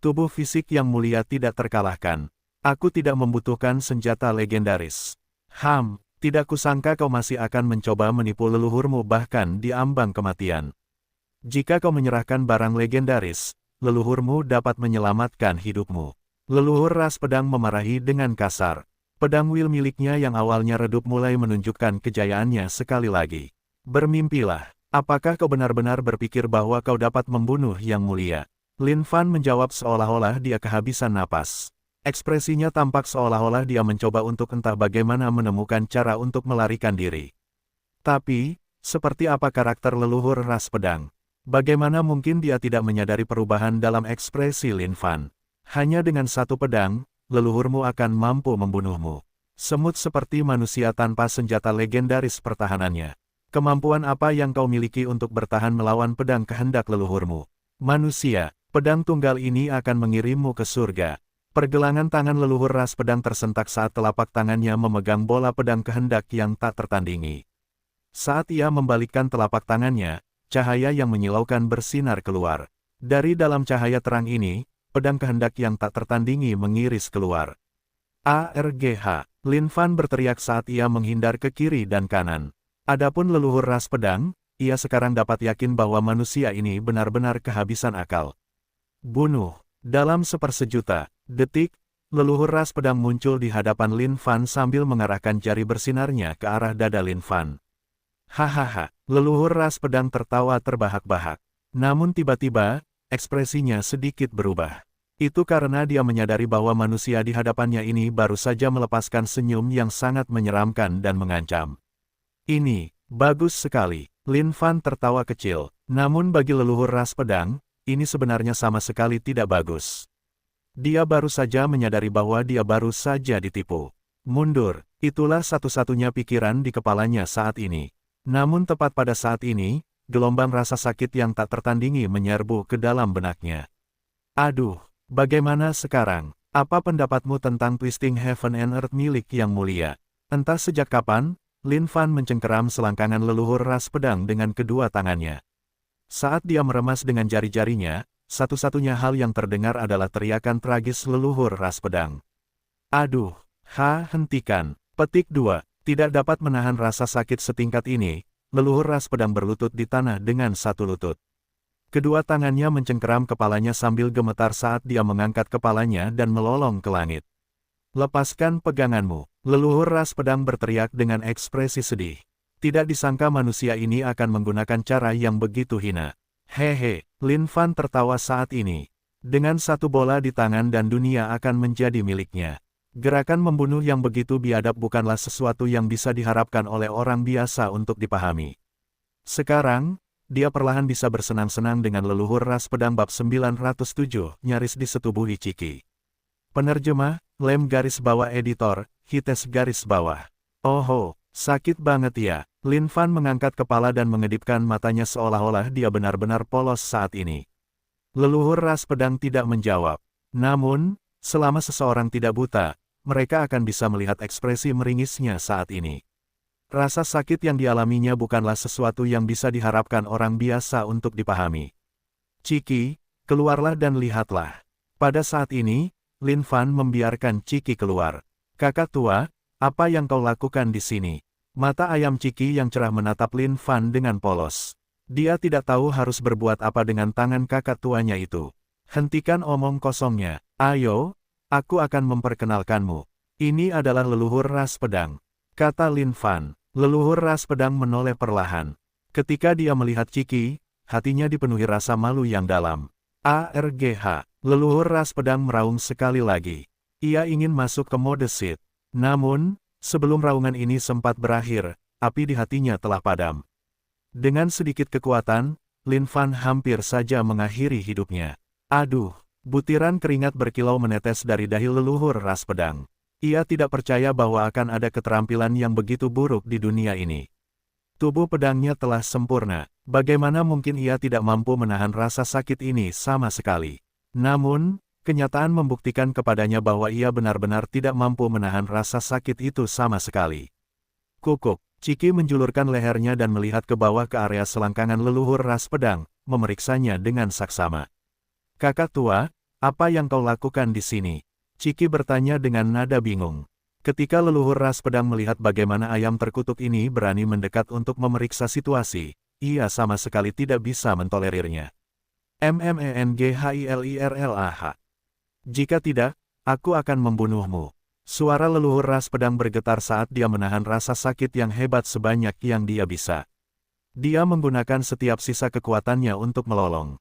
Tubuh fisik yang mulia tidak terkalahkan. Aku tidak membutuhkan senjata legendaris. Tidak kusangka kau masih akan mencoba menipu leluhurmu bahkan di ambang kematian. Jika kau menyerahkan barang legendaris, leluhurmu dapat menyelamatkan hidupmu. Leluhur ras pedang memarahi dengan kasar. Pedang Will miliknya yang awalnya redup mulai menunjukkan kejayaannya sekali lagi. Bermimpilah, apakah kau benar-benar berpikir bahwa kau dapat membunuh yang mulia? Lin Fan menjawab seolah-olah dia kehabisan napas. Ekspresinya tampak seolah-olah dia mencoba untuk entah bagaimana menemukan cara untuk melarikan diri. Tapi, seperti apa karakter leluhur ras pedang? Bagaimana mungkin dia tidak menyadari perubahan dalam ekspresi Lin Fan? Hanya dengan satu pedang, leluhurmu akan mampu membunuhmu. Semut seperti manusia tanpa senjata legendaris pertahanannya. Kemampuan apa yang kau miliki untuk bertahan melawan pedang kehendak leluhurmu? Manusia, pedang tunggal ini akan mengirimmu ke surga. Pergelangan tangan leluhur ras pedang tersentak saat telapak tangannya memegang bola pedang kehendak yang tak tertandingi. Saat ia membalikkan telapak tangannya, cahaya yang menyilaukan bersinar keluar. Dari dalam cahaya terang ini, pedang kehendak yang tak tertandingi mengiris keluar. ARGH, Lin Fan berteriak saat ia menghindar ke kiri dan kanan. Adapun leluhur ras pedang, ia sekarang dapat yakin bahwa manusia ini benar-benar kehabisan akal. Bunuh. Dalam sepersejuta detik, leluhur ras pedang muncul di hadapan Lin Fan sambil mengarahkan jari bersinarnya ke arah dada Lin Fan. Hahaha, leluhur ras pedang tertawa terbahak-bahak. Namun tiba-tiba, ekspresinya sedikit berubah. Itu karena dia menyadari bahwa manusia di hadapannya ini baru saja melepaskan senyum yang sangat menyeramkan dan mengancam. Ini, bagus sekali. Lin Fan tertawa kecil. Namun bagi leluhur ras pedang, ini sebenarnya sama sekali tidak bagus. Dia baru saja menyadari bahwa dia baru saja ditipu. Mundur, itulah satu-satunya pikiran di kepalanya saat ini. Namun tepat pada saat ini, gelombang rasa sakit yang tak tertandingi menyerbu ke dalam benaknya. Aduh, bagaimana sekarang? Apa pendapatmu tentang Twisting Heaven and Earth milik yang mulia? Entah sejak kapan, Lin Fan mencengkeram selangkangan leluhur ras pedang dengan kedua tangannya. Saat dia meremas dengan jari-jarinya, satu-satunya hal yang terdengar adalah teriakan tragis leluhur ras pedang. Aduh, hentikan. Petik 2. Tidak dapat menahan rasa sakit setingkat ini, leluhur ras pedang berlutut di tanah dengan satu lutut. Kedua tangannya mencengkeram kepalanya sambil gemetar saat dia mengangkat kepalanya dan melolong ke langit. Lepaskan peganganmu, leluhur ras pedang berteriak dengan ekspresi sedih. Tidak disangka manusia ini akan menggunakan cara yang begitu hina. Hehe, Lin Fan tertawa saat ini. Dengan satu bola di tangan dan dunia akan menjadi miliknya. Gerakan membunuh yang begitu biadab bukanlah sesuatu yang bisa diharapkan oleh orang biasa untuk dipahami. Sekarang, dia perlahan bisa bersenang-senang dengan leluhur ras pedang bab 907, nyaris disetubuhi Ciki. Penerjemah, Lem garis bawah editor, Hites garis bawah. Oh, sakit banget ya. Lin Fan mengangkat kepala dan mengedipkan matanya seolah-olah dia benar-benar polos saat ini. Leluhur ras pedang tidak menjawab. Namun, selama seseorang tidak buta, mereka akan bisa melihat ekspresi meringisnya saat ini. Rasa sakit yang dialaminya bukanlah sesuatu yang bisa diharapkan orang biasa untuk dipahami. Ciki, keluarlah dan lihatlah. Pada saat ini, Lin Fan membiarkan Ciki keluar. Kakak tua, apa yang kau lakukan di sini? Mata ayam Ciki yang cerah menatap Lin Fan dengan polos. Dia tidak tahu harus berbuat apa dengan tangan kakak tuanya itu. Hentikan omong kosongnya. Ayo, aku akan memperkenalkanmu. Ini adalah leluhur ras pedang, kata Lin Fan. Leluhur ras pedang menoleh perlahan. Ketika dia melihat Ciki, hatinya dipenuhi rasa malu yang dalam. ARGH, leluhur ras pedang meraung sekali lagi. Ia ingin masuk ke mode Sith. Namun, sebelum raungan ini sempat berakhir, api di hatinya telah padam. Dengan sedikit kekuatan, Lin Fan hampir saja mengakhiri hidupnya. Aduh, butiran keringat berkilau menetes dari dahi leluhur ras pedang. Ia tidak percaya bahwa akan ada keterampilan yang begitu buruk di dunia ini. Tubuh pedangnya telah sempurna, bagaimana mungkin ia tidak mampu menahan rasa sakit ini sama sekali. Namun, kenyataan membuktikan kepadanya bahwa ia benar-benar tidak mampu menahan rasa sakit itu sama sekali. Kukuk, Ciki menjulurkan lehernya dan melihat ke bawah ke area selangkangan leluhur ras pedang, memeriksanya dengan saksama. Kakak tua, apa yang kau lakukan di sini? Ciki bertanya dengan nada bingung. Ketika leluhur ras pedang melihat bagaimana ayam terkutuk ini berani mendekat untuk memeriksa situasi, ia sama sekali tidak bisa mentolerirnya. MMENGHILIRLAH. Jika tidak, aku akan membunuhmu. Suara leluhur ras pedang bergetar saat dia menahan rasa sakit yang hebat sebanyak yang dia bisa. Dia menggunakan setiap sisa kekuatannya untuk melolong.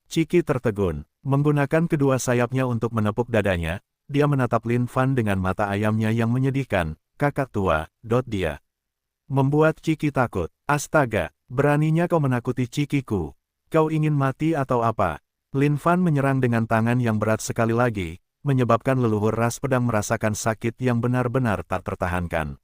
Ciki tertegun. Menggunakan kedua sayapnya untuk menepuk dadanya, dia menatap Lin Fan dengan mata ayamnya yang menyedihkan. Kakak tua, dia membuat Ciki takut. Astaga, beraninya kau menakuti Cikiku. Kau ingin mati atau apa? Lin Fan menyerang dengan tangan yang berat sekali lagi, menyebabkan leluhur ras pedang merasakan sakit yang benar-benar tak tertahankan.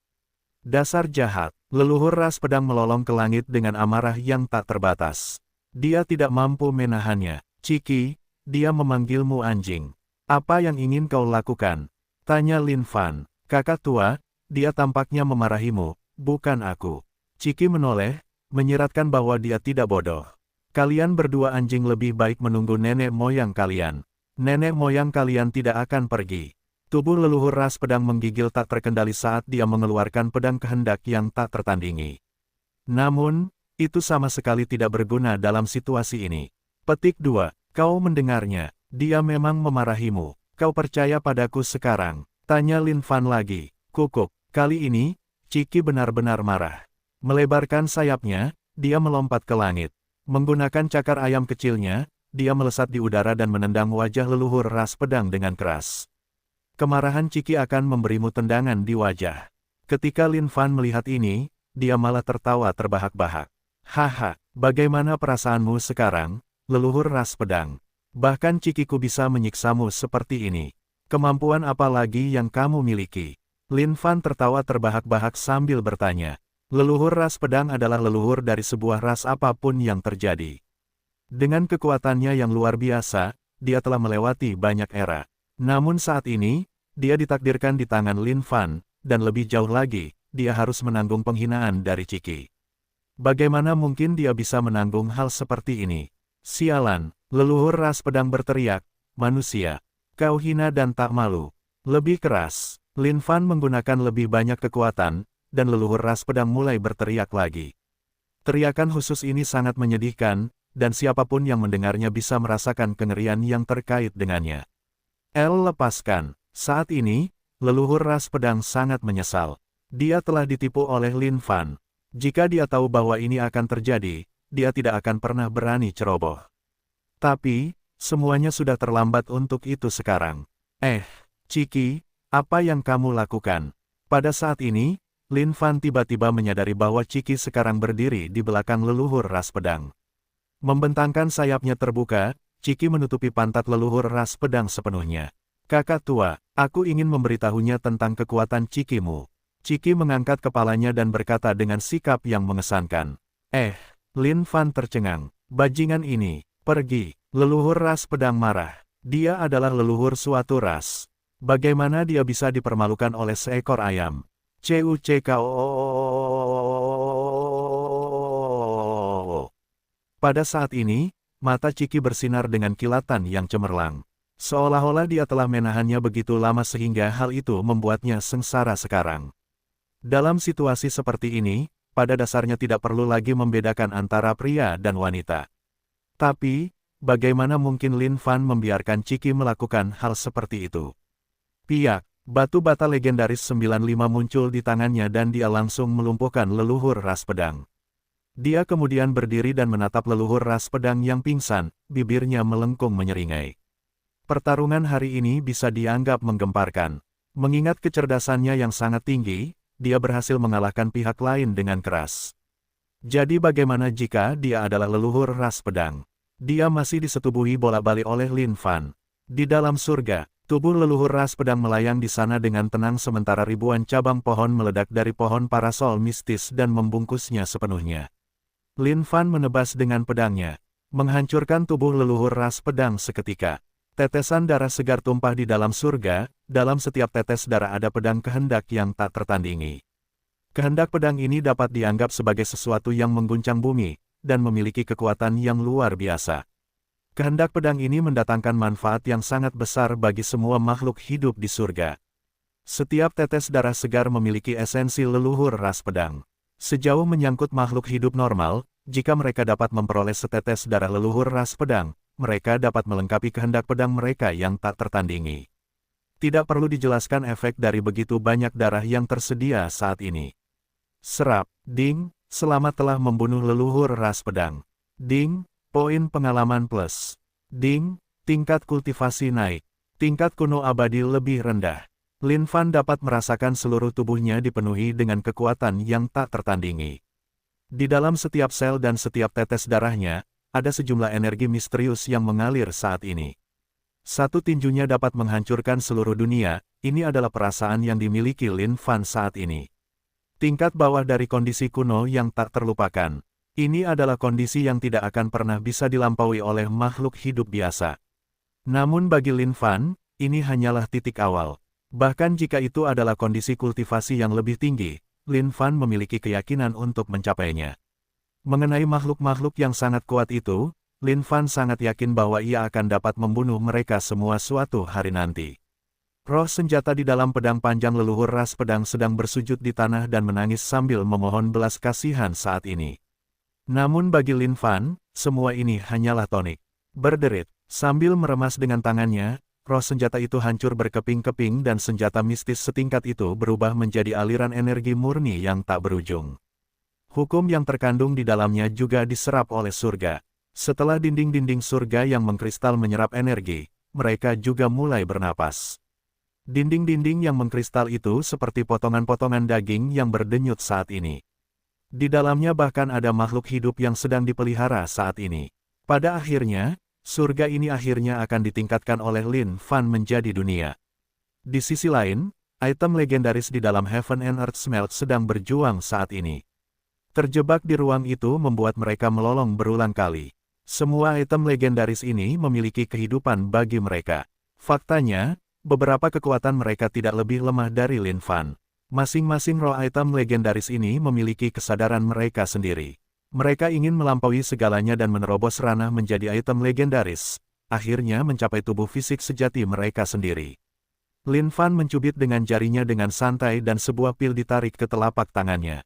Dasar jahat, leluhur ras pedang melolong ke langit dengan amarah yang tak terbatas. Dia tidak mampu menahannya. Ciki, dia memanggilmu anjing. Apa yang ingin kau lakukan? Tanya Lin Fan. Kakak tua, dia tampaknya memarahimu, bukan aku. Ciki menoleh, menyiratkan bahwa dia tidak bodoh. Kalian berdua anjing lebih baik menunggu nenek moyang kalian. Nenek moyang kalian tidak akan pergi. Tubuh leluhur ras pedang menggigil tak terkendali saat dia mengeluarkan pedang kehendak yang tak tertandingi. Namun, itu sama sekali tidak berguna dalam situasi ini. Petik 2. Kau mendengarnya. Dia memang memarahimu. Kau percaya padaku sekarang? Tanya Lin Fan lagi. Kukuk. Kali ini, Ciki benar-benar marah. Melebarkan sayapnya, dia melompat ke langit. Menggunakan cakar ayam kecilnya, dia melesat di udara dan menendang wajah leluhur ras pedang dengan keras. Kemarahan Ciki akan memberimu tendangan di wajah. Ketika Lin Fan melihat ini, dia malah tertawa terbahak-bahak. Haha, bagaimana perasaanmu sekarang, leluhur ras pedang? Bahkan Cikiku bisa menyiksamu seperti ini. Kemampuan apa lagi yang kamu miliki? Lin Fan tertawa terbahak-bahak sambil bertanya. Leluhur ras pedang adalah leluhur dari sebuah ras apapun yang terjadi. Dengan kekuatannya yang luar biasa, dia telah melewati banyak era. Namun saat ini, dia ditakdirkan di tangan Lin Fan, dan lebih jauh lagi, dia harus menanggung penghinaan dari Ciki. Bagaimana mungkin dia bisa menanggung hal seperti ini? Sialan, leluhur ras pedang berteriak, manusia, kau hina dan tak malu. Lebih keras, Lin Fan menggunakan lebih banyak kekuatan, dan leluhur ras pedang mulai berteriak lagi. Teriakan khusus ini sangat menyedihkan, dan siapapun yang mendengarnya bisa merasakan kengerian yang terkait dengannya. Lepaskan. Saat ini, leluhur ras pedang sangat menyesal. Dia telah ditipu oleh Lin Fan. Jika dia tahu bahwa ini akan terjadi, dia tidak akan pernah berani ceroboh. Tapi, semuanya sudah terlambat untuk itu sekarang. Ciki, apa yang kamu lakukan? Pada saat ini, Lin Fan tiba-tiba menyadari bahwa Ciki sekarang berdiri di belakang leluhur ras pedang. Membentangkan sayapnya terbuka, Ciki menutupi pantat leluhur ras pedang sepenuhnya. Kakak tua, aku ingin memberitahunya tentang kekuatan Cikimu. Ciki mengangkat kepalanya dan berkata dengan sikap yang mengesankan. Lin Fan tercengang. Bajingan ini, pergi. Leluhur ras pedang marah. Dia adalah leluhur suatu ras. Bagaimana dia bisa dipermalukan oleh seekor ayam? Pada saat ini, mata Ciki bersinar dengan kilatan yang cemerlang. Seolah-olah dia telah menahannya begitu lama sehingga hal itu membuatnya sengsara sekarang. Dalam situasi seperti ini, pada dasarnya tidak perlu lagi membedakan antara pria dan wanita. Tapi, bagaimana mungkin Lin Fan membiarkan Ciki melakukan hal seperti itu? Piak, batu bata legendaris 95 muncul di tangannya dan dia langsung melumpuhkan leluhur ras pedang. Dia kemudian berdiri dan menatap leluhur ras pedang yang pingsan, bibirnya melengkung menyeringai. Pertarungan hari ini bisa dianggap menggemparkan. Mengingat kecerdasannya yang sangat tinggi, dia berhasil mengalahkan pihak lain dengan keras. Jadi bagaimana jika dia adalah leluhur ras pedang? Dia masih disetubuhi bola-balik oleh Lin Fan. Di dalam surga, tubuh leluhur ras pedang melayang di sana dengan tenang sementara ribuan cabang pohon meledak dari pohon parasol mistis dan membungkusnya sepenuhnya. Lin Fan menebas dengan pedangnya, menghancurkan tubuh leluhur ras pedang seketika. Tetesan darah segar tumpah di dalam surga, dalam setiap tetes darah ada pedang kehendak yang tak tertandingi. Kehendak pedang ini dapat dianggap sebagai sesuatu yang mengguncang bumi, dan memiliki kekuatan yang luar biasa. Kehendak pedang ini mendatangkan manfaat yang sangat besar bagi semua makhluk hidup di surga. Setiap tetes darah segar memiliki esensi leluhur ras pedang. Sejauh menyangkut makhluk hidup normal, jika mereka dapat memperoleh setetes darah leluhur ras pedang, mereka dapat melengkapi kehendak pedang mereka yang tak tertandingi. Tidak perlu dijelaskan efek dari begitu banyak darah yang tersedia saat ini. Serap, ding, selamat telah membunuh leluhur ras pedang. Ding, poin pengalaman plus. Ding, tingkat kultivasi naik. Tingkat kuno abadi lebih rendah. Lin Fan dapat merasakan seluruh tubuhnya dipenuhi dengan kekuatan yang tak tertandingi. Di dalam setiap sel dan setiap tetes darahnya, ada sejumlah energi misterius yang mengalir saat ini. Satu tinjunya dapat menghancurkan seluruh dunia, ini adalah perasaan yang dimiliki Lin Fan saat ini. Tingkat bawah dari kondisi kuno yang tak terlupakan. Ini adalah kondisi yang tidak akan pernah bisa dilampaui oleh makhluk hidup biasa. Namun bagi Lin Fan, ini hanyalah titik awal. Bahkan jika itu adalah kondisi kultivasi yang lebih tinggi, Lin Fan memiliki keyakinan untuk mencapainya. Mengenai makhluk-makhluk yang sangat kuat itu, Lin Fan sangat yakin bahwa ia akan dapat membunuh mereka semua suatu hari nanti. Roh senjata di dalam pedang panjang leluhur ras pedang sedang bersujud di tanah dan menangis sambil memohon belas kasihan saat ini. Namun bagi Lin Fan, semua ini hanyalah tonik. Berderit, sambil meremas dengan tangannya, roh senjata itu hancur berkeping-keping dan senjata mistis setingkat itu berubah menjadi aliran energi murni yang tak berujung. Hukum yang terkandung di dalamnya juga diserap oleh surga. Setelah dinding-dinding surga yang mengkristal menyerap energi, mereka juga mulai bernapas. Dinding-dinding yang mengkristal itu seperti potongan-potongan daging yang berdenyut saat ini. Di dalamnya bahkan ada makhluk hidup yang sedang dipelihara saat ini. Pada akhirnya, surga ini akhirnya akan ditingkatkan oleh Lin Fan menjadi dunia. Di sisi lain, item legendaris di dalam Heaven and Earth Smelt sedang berjuang saat ini. Terjebak di ruang itu membuat mereka melolong berulang kali. Semua item legendaris ini memiliki kehidupan bagi mereka. Faktanya, beberapa kekuatan mereka tidak lebih lemah dari Lin Fan. Masing-masing roh item legendaris ini memiliki kesadaran mereka sendiri. Mereka ingin melampaui segalanya dan menerobos ranah menjadi item legendaris, akhirnya mencapai tubuh fisik sejati mereka sendiri. Lin Fan mencubit dengan jarinya dengan santai dan sebuah pil ditarik ke telapak tangannya.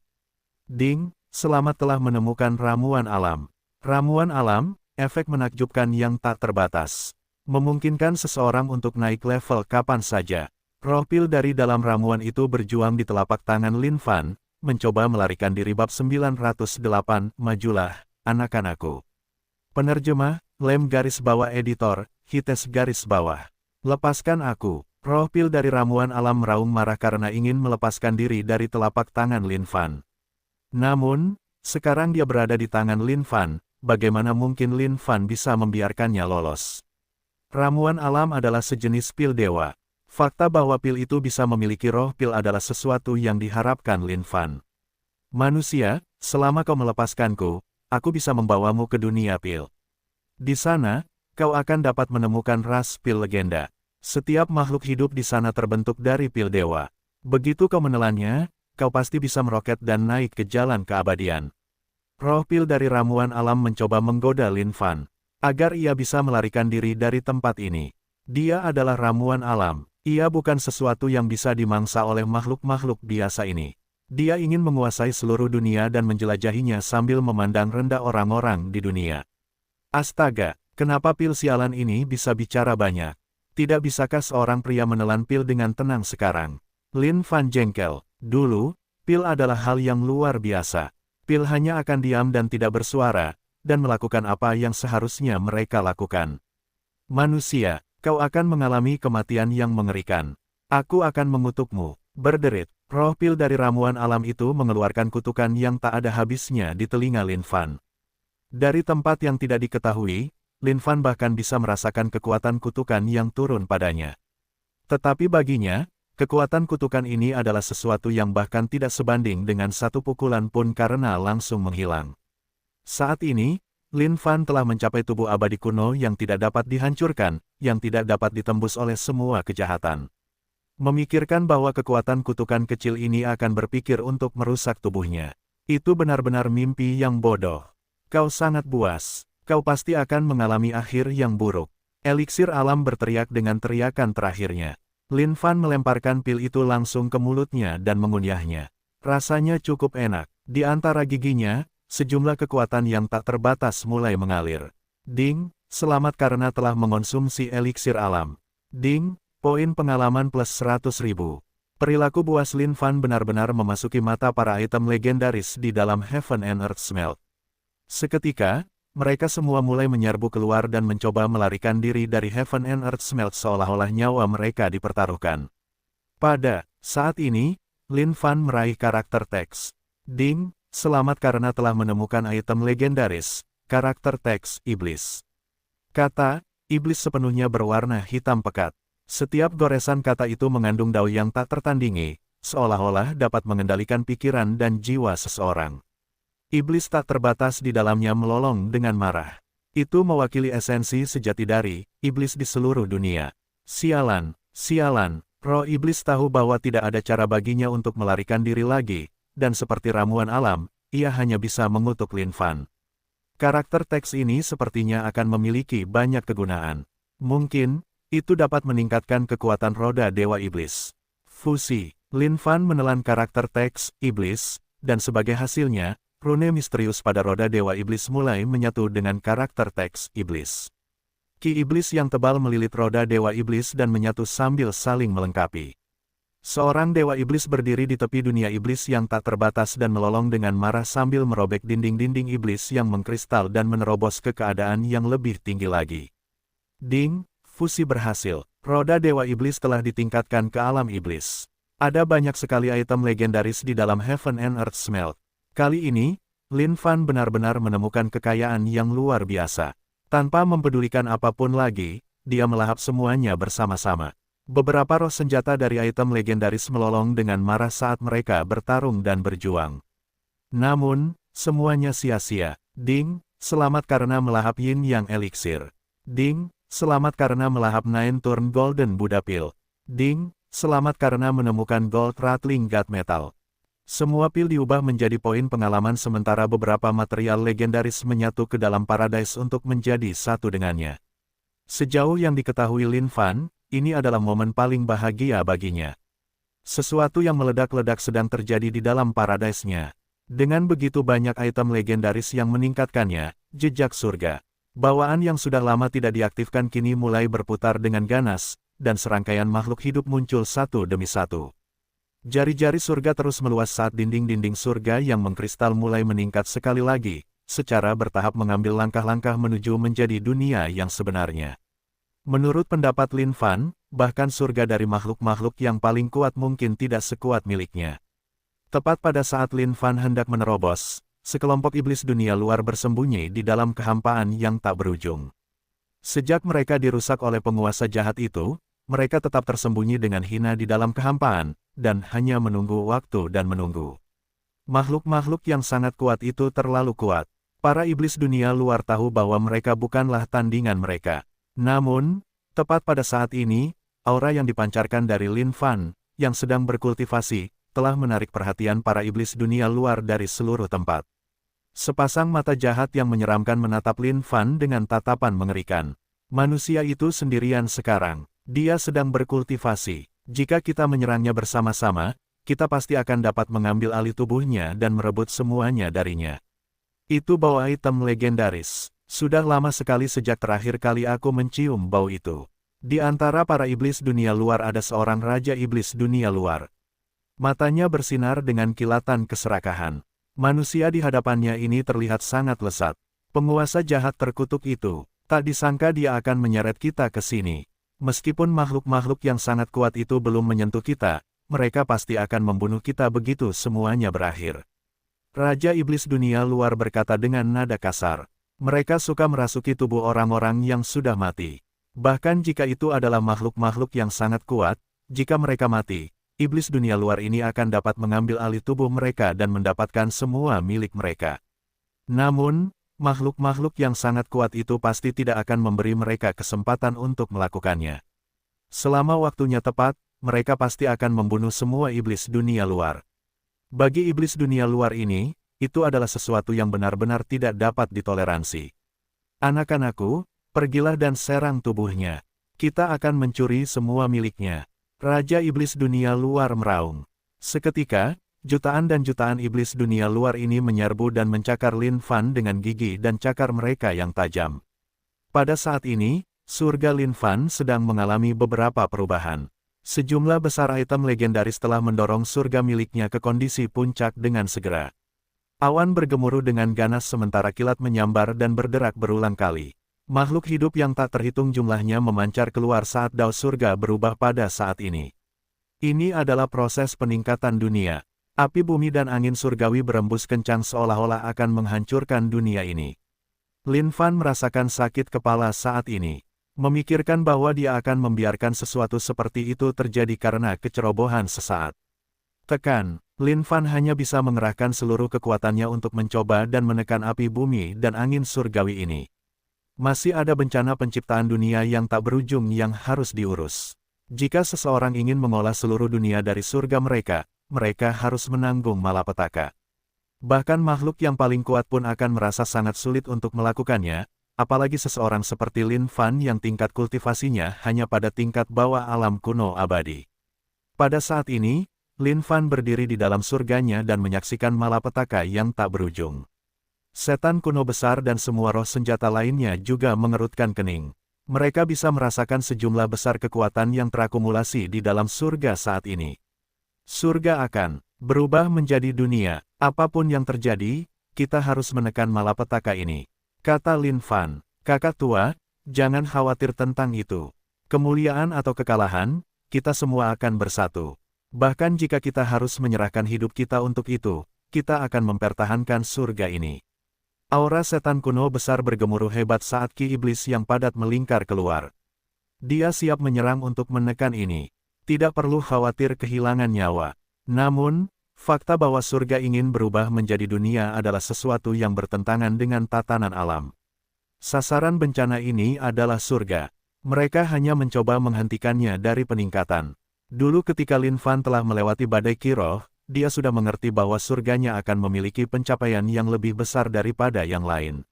Ding, selamat telah menemukan ramuan alam. Ramuan alam, efek menakjubkan yang tak terbatas. Memungkinkan seseorang untuk naik level kapan saja. Roh pil dari dalam ramuan itu berjuang di telapak tangan Lin Fan, mencoba melarikan diri. Bab 908, majulah, anak-anakku. Penerjemah, Lem garis bawah editor, Hites garis bawah. Lepaskan aku. Roh pil dari ramuan alam meraung marah karena ingin melepaskan diri dari telapak tangan Lin Fan. Namun, sekarang dia berada di tangan Lin Fan, bagaimana mungkin Lin Fan bisa membiarkannya lolos? Ramuan alam adalah sejenis pil dewa. Fakta bahwa pil itu bisa memiliki roh pil adalah sesuatu yang diharapkan Lin Fan. Manusia, selama kau melepaskanku, aku bisa membawamu ke dunia pil. Di sana, kau akan dapat menemukan ras pil legenda. Setiap makhluk hidup di sana terbentuk dari pil dewa. Begitu kau menelannya, kau pasti bisa meroket dan naik ke jalan keabadian. Roh pil dari ramuan alam mencoba menggoda Lin Fan, agar ia bisa melarikan diri dari tempat ini. Dia adalah ramuan alam. Ia bukan sesuatu yang bisa dimangsa oleh makhluk-makhluk biasa ini. Dia ingin menguasai seluruh dunia dan menjelajahinya sambil memandang rendah orang-orang di dunia. Astaga, kenapa pil sialan ini bisa bicara banyak? Tidak bisakah seorang pria menelan pil dengan tenang sekarang? Lin Fan jengkel. Dulu, pil adalah hal yang luar biasa. Pil hanya akan diam dan tidak bersuara, dan melakukan apa yang seharusnya mereka lakukan. Manusia, kau akan mengalami kematian yang mengerikan. Aku akan mengutukmu. Berderit, roh pil dari ramuan alam itu mengeluarkan kutukan yang tak ada habisnya di telinga Lin Fan. Dari tempat yang tidak diketahui, Lin Fan bahkan bisa merasakan kekuatan kutukan yang turun padanya. Tetapi baginya, kekuatan kutukan ini adalah sesuatu yang bahkan tidak sebanding dengan satu pukulan pun karena langsung menghilang. Saat ini, Lin Fan telah mencapai tubuh abadi kuno yang tidak dapat dihancurkan, yang tidak dapat ditembus oleh semua kejahatan. Memikirkan bahwa kekuatan kutukan kecil ini akan berpikir untuk merusak tubuhnya. Itu benar-benar mimpi yang bodoh. Kau sangat buas. Kau pasti akan mengalami akhir yang buruk. Eliksir alam berteriak dengan teriakan terakhirnya. Lin Fan melemparkan pil itu langsung ke mulutnya dan mengunyahnya. Rasanya cukup enak. Di antara giginya, sejumlah kekuatan yang tak terbatas mulai mengalir. Ding, selamat karena telah mengonsumsi eliksir alam. Ding, poin pengalaman plus 100.000. Perilaku buas Lin Fan benar-benar memasuki mata para item legendaris di dalam Heaven and Earth Smelt. Seketika, mereka semua mulai menyerbu keluar dan mencoba melarikan diri dari Heaven and Earth Smelt seolah-olah nyawa mereka dipertaruhkan. Pada saat ini, Lin Fan meraih karakter teks. Ding, selamat karena telah menemukan item legendaris, karakter teks Iblis. Kata, Iblis sepenuhnya berwarna hitam pekat. Setiap goresan kata itu mengandung dao yang tak tertandingi, seolah-olah dapat mengendalikan pikiran dan jiwa seseorang. Iblis tak terbatas di dalamnya melolong dengan marah. Itu mewakili esensi sejati dari iblis di seluruh dunia. Sialan, sialan, roh iblis tahu bahwa tidak ada cara baginya untuk melarikan diri lagi, dan seperti ramuan alam, ia hanya bisa mengutuk Lin Fan. Karakter teks ini sepertinya akan memiliki banyak kegunaan. Mungkin, itu dapat meningkatkan kekuatan roda Dewa Iblis. Fusi, Lin Fan menelan karakter teks Iblis, dan sebagai hasilnya, rune misterius pada roda Dewa Iblis mulai menyatu dengan karakter teks Iblis. Ki Iblis yang tebal melilit roda Dewa Iblis dan menyatu sambil saling melengkapi. Seorang Dewa Iblis berdiri di tepi dunia iblis yang tak terbatas dan melolong dengan marah sambil merobek dinding-dinding iblis yang mengkristal dan menerobos ke keadaan yang lebih tinggi lagi. Ding, fusi berhasil. Roda Dewa Iblis telah ditingkatkan ke alam iblis. Ada banyak sekali item legendaris di dalam Heaven and Earth Smelt. Kali ini, Lin Fan benar-benar menemukan kekayaan yang luar biasa. Tanpa mempedulikan apapun lagi, dia melahap semuanya bersama-sama. Beberapa roh senjata dari item legendaris melolong dengan marah saat mereka bertarung dan berjuang. Namun, semuanya sia-sia. Ding, selamat karena melahap Yin Yang Elixir. Ding, selamat karena melahap Nine Turn Golden Buddha Pill. Ding, selamat karena menemukan Gold Rattling God Metal. Semua pil diubah menjadi poin pengalaman sementara beberapa material legendaris menyatu ke dalam Paradise untuk menjadi satu dengannya. Sejauh yang diketahui Lin Fan, ini adalah momen paling bahagia baginya. Sesuatu yang meledak-ledak sedang terjadi di dalam Paradise-nya. Dengan begitu banyak item legendaris yang meningkatkannya, jejak surga. Bawaan yang sudah lama tidak diaktifkan kini mulai berputar dengan ganas, dan serangkaian makhluk hidup muncul satu demi satu. Jari-jari surga terus meluas saat dinding-dinding surga yang mengkristal mulai meningkat sekali lagi, secara bertahap mengambil langkah-langkah menuju menjadi dunia yang sebenarnya. Menurut pendapat Lin Fan, bahkan surga dari makhluk-makhluk yang paling kuat mungkin tidak sekuat miliknya. Tepat pada saat Lin Fan hendak menerobos, sekelompok iblis dunia luar bersembunyi di dalam kehampaan yang tak berujung. Sejak mereka dirusak oleh penguasa jahat itu, mereka tetap tersembunyi dengan hina di dalam kehampaan, dan hanya menunggu waktu dan menunggu. Makhluk-makhluk yang sangat kuat itu terlalu kuat. Para iblis dunia luar tahu bahwa mereka bukanlah tandingan mereka. Namun, tepat pada saat ini, aura yang dipancarkan dari Lin Fan, yang sedang berkultivasi, telah menarik perhatian para iblis dunia luar dari seluruh tempat. Sepasang mata jahat yang menyeramkan menatap Lin Fan dengan tatapan mengerikan. Manusia itu sendirian sekarang. Dia sedang berkultivasi. Jika kita menyerangnya bersama-sama, kita pasti akan dapat mengambil alih tubuhnya dan merebut semuanya darinya. Itu bau item legendaris. Sudah lama sekali sejak terakhir kali aku mencium bau itu. Di antara para iblis dunia luar ada seorang raja iblis dunia luar. Matanya bersinar dengan kilatan keserakahan. Manusia di hadapannya ini terlihat sangat lesat. Penguasa jahat terkutuk itu, tak disangka dia akan menyeret kita ke sini. Meskipun makhluk-makhluk yang sangat kuat itu belum menyentuh kita, mereka pasti akan membunuh kita begitu semuanya berakhir. Raja iblis dunia luar berkata dengan nada kasar. Mereka suka merasuki tubuh orang-orang yang sudah mati. Bahkan jika itu adalah makhluk-makhluk yang sangat kuat, jika mereka mati, iblis dunia luar ini akan dapat mengambil alih tubuh mereka dan mendapatkan semua milik mereka. Namun, makhluk-makhluk yang sangat kuat itu pasti tidak akan memberi mereka kesempatan untuk melakukannya. Selama waktunya tepat, mereka pasti akan membunuh semua iblis dunia luar. Bagi iblis dunia luar ini, itu adalah sesuatu yang benar-benar tidak dapat ditoleransi. Anak-anakku, pergilah dan serang tubuhnya. Kita akan mencuri semua miliknya. Raja iblis dunia luar meraung. Seketika, jutaan dan jutaan iblis dunia luar ini menyerbu dan mencakar Lin Fan dengan gigi dan cakar mereka yang tajam. Pada saat ini, surga Lin Fan sedang mengalami beberapa perubahan. Sejumlah besar item legendaris telah mendorong surga miliknya ke kondisi puncak dengan segera. Awan bergemuruh dengan ganas sementara kilat menyambar dan berderak berulang kali. Makhluk hidup yang tak terhitung jumlahnya memancar keluar saat dao surga berubah pada saat ini. Ini adalah proses peningkatan dunia. Api bumi dan angin surgawi berembus kencang seolah-olah akan menghancurkan dunia ini. Lin Fan merasakan sakit kepala saat ini. Memikirkan bahwa dia akan membiarkan sesuatu seperti itu terjadi karena kecerobohan sesaat. Tekan, Lin Fan hanya bisa mengerahkan seluruh kekuatannya untuk mencoba dan menekan api bumi dan angin surgawi ini. Masih ada bencana penciptaan dunia yang tak berujung yang harus diurus. Jika seseorang ingin mengolah seluruh dunia dari surga mereka harus menanggung malapetaka. Bahkan makhluk yang paling kuat pun akan merasa sangat sulit untuk melakukannya, apalagi seseorang seperti Lin Fan yang tingkat kultivasinya hanya pada tingkat bawah alam kuno abadi. Pada saat ini, Lin Fan berdiri di dalam surganya dan menyaksikan malapetaka yang tak berujung. Setan kuno besar dan semua roh senjata lainnya juga mengerutkan kening. Mereka bisa merasakan sejumlah besar kekuatan yang terakumulasi di dalam surga saat ini. Surga akan berubah menjadi dunia. Apapun yang terjadi, kita harus menekan malapetaka ini. Kata Lin Fan, kakak tua, jangan khawatir tentang itu. Kemuliaan atau kekalahan, kita semua akan bersatu. Bahkan jika kita harus menyerahkan hidup kita untuk itu, kita akan mempertahankan surga ini. Aura setan kuno besar bergemuruh hebat saat ki iblis yang padat melingkar keluar. Dia siap menyerang untuk menekan ini. Tidak perlu khawatir kehilangan nyawa. Namun, fakta bahwa surga ingin berubah menjadi dunia adalah sesuatu yang bertentangan dengan tatanan alam. Sasaran bencana ini adalah surga. Mereka hanya mencoba menghentikannya dari peningkatan. Dulu ketika Lin Fan telah melewati badai kiroh, dia sudah mengerti bahwa surganya akan memiliki pencapaian yang lebih besar daripada yang lain.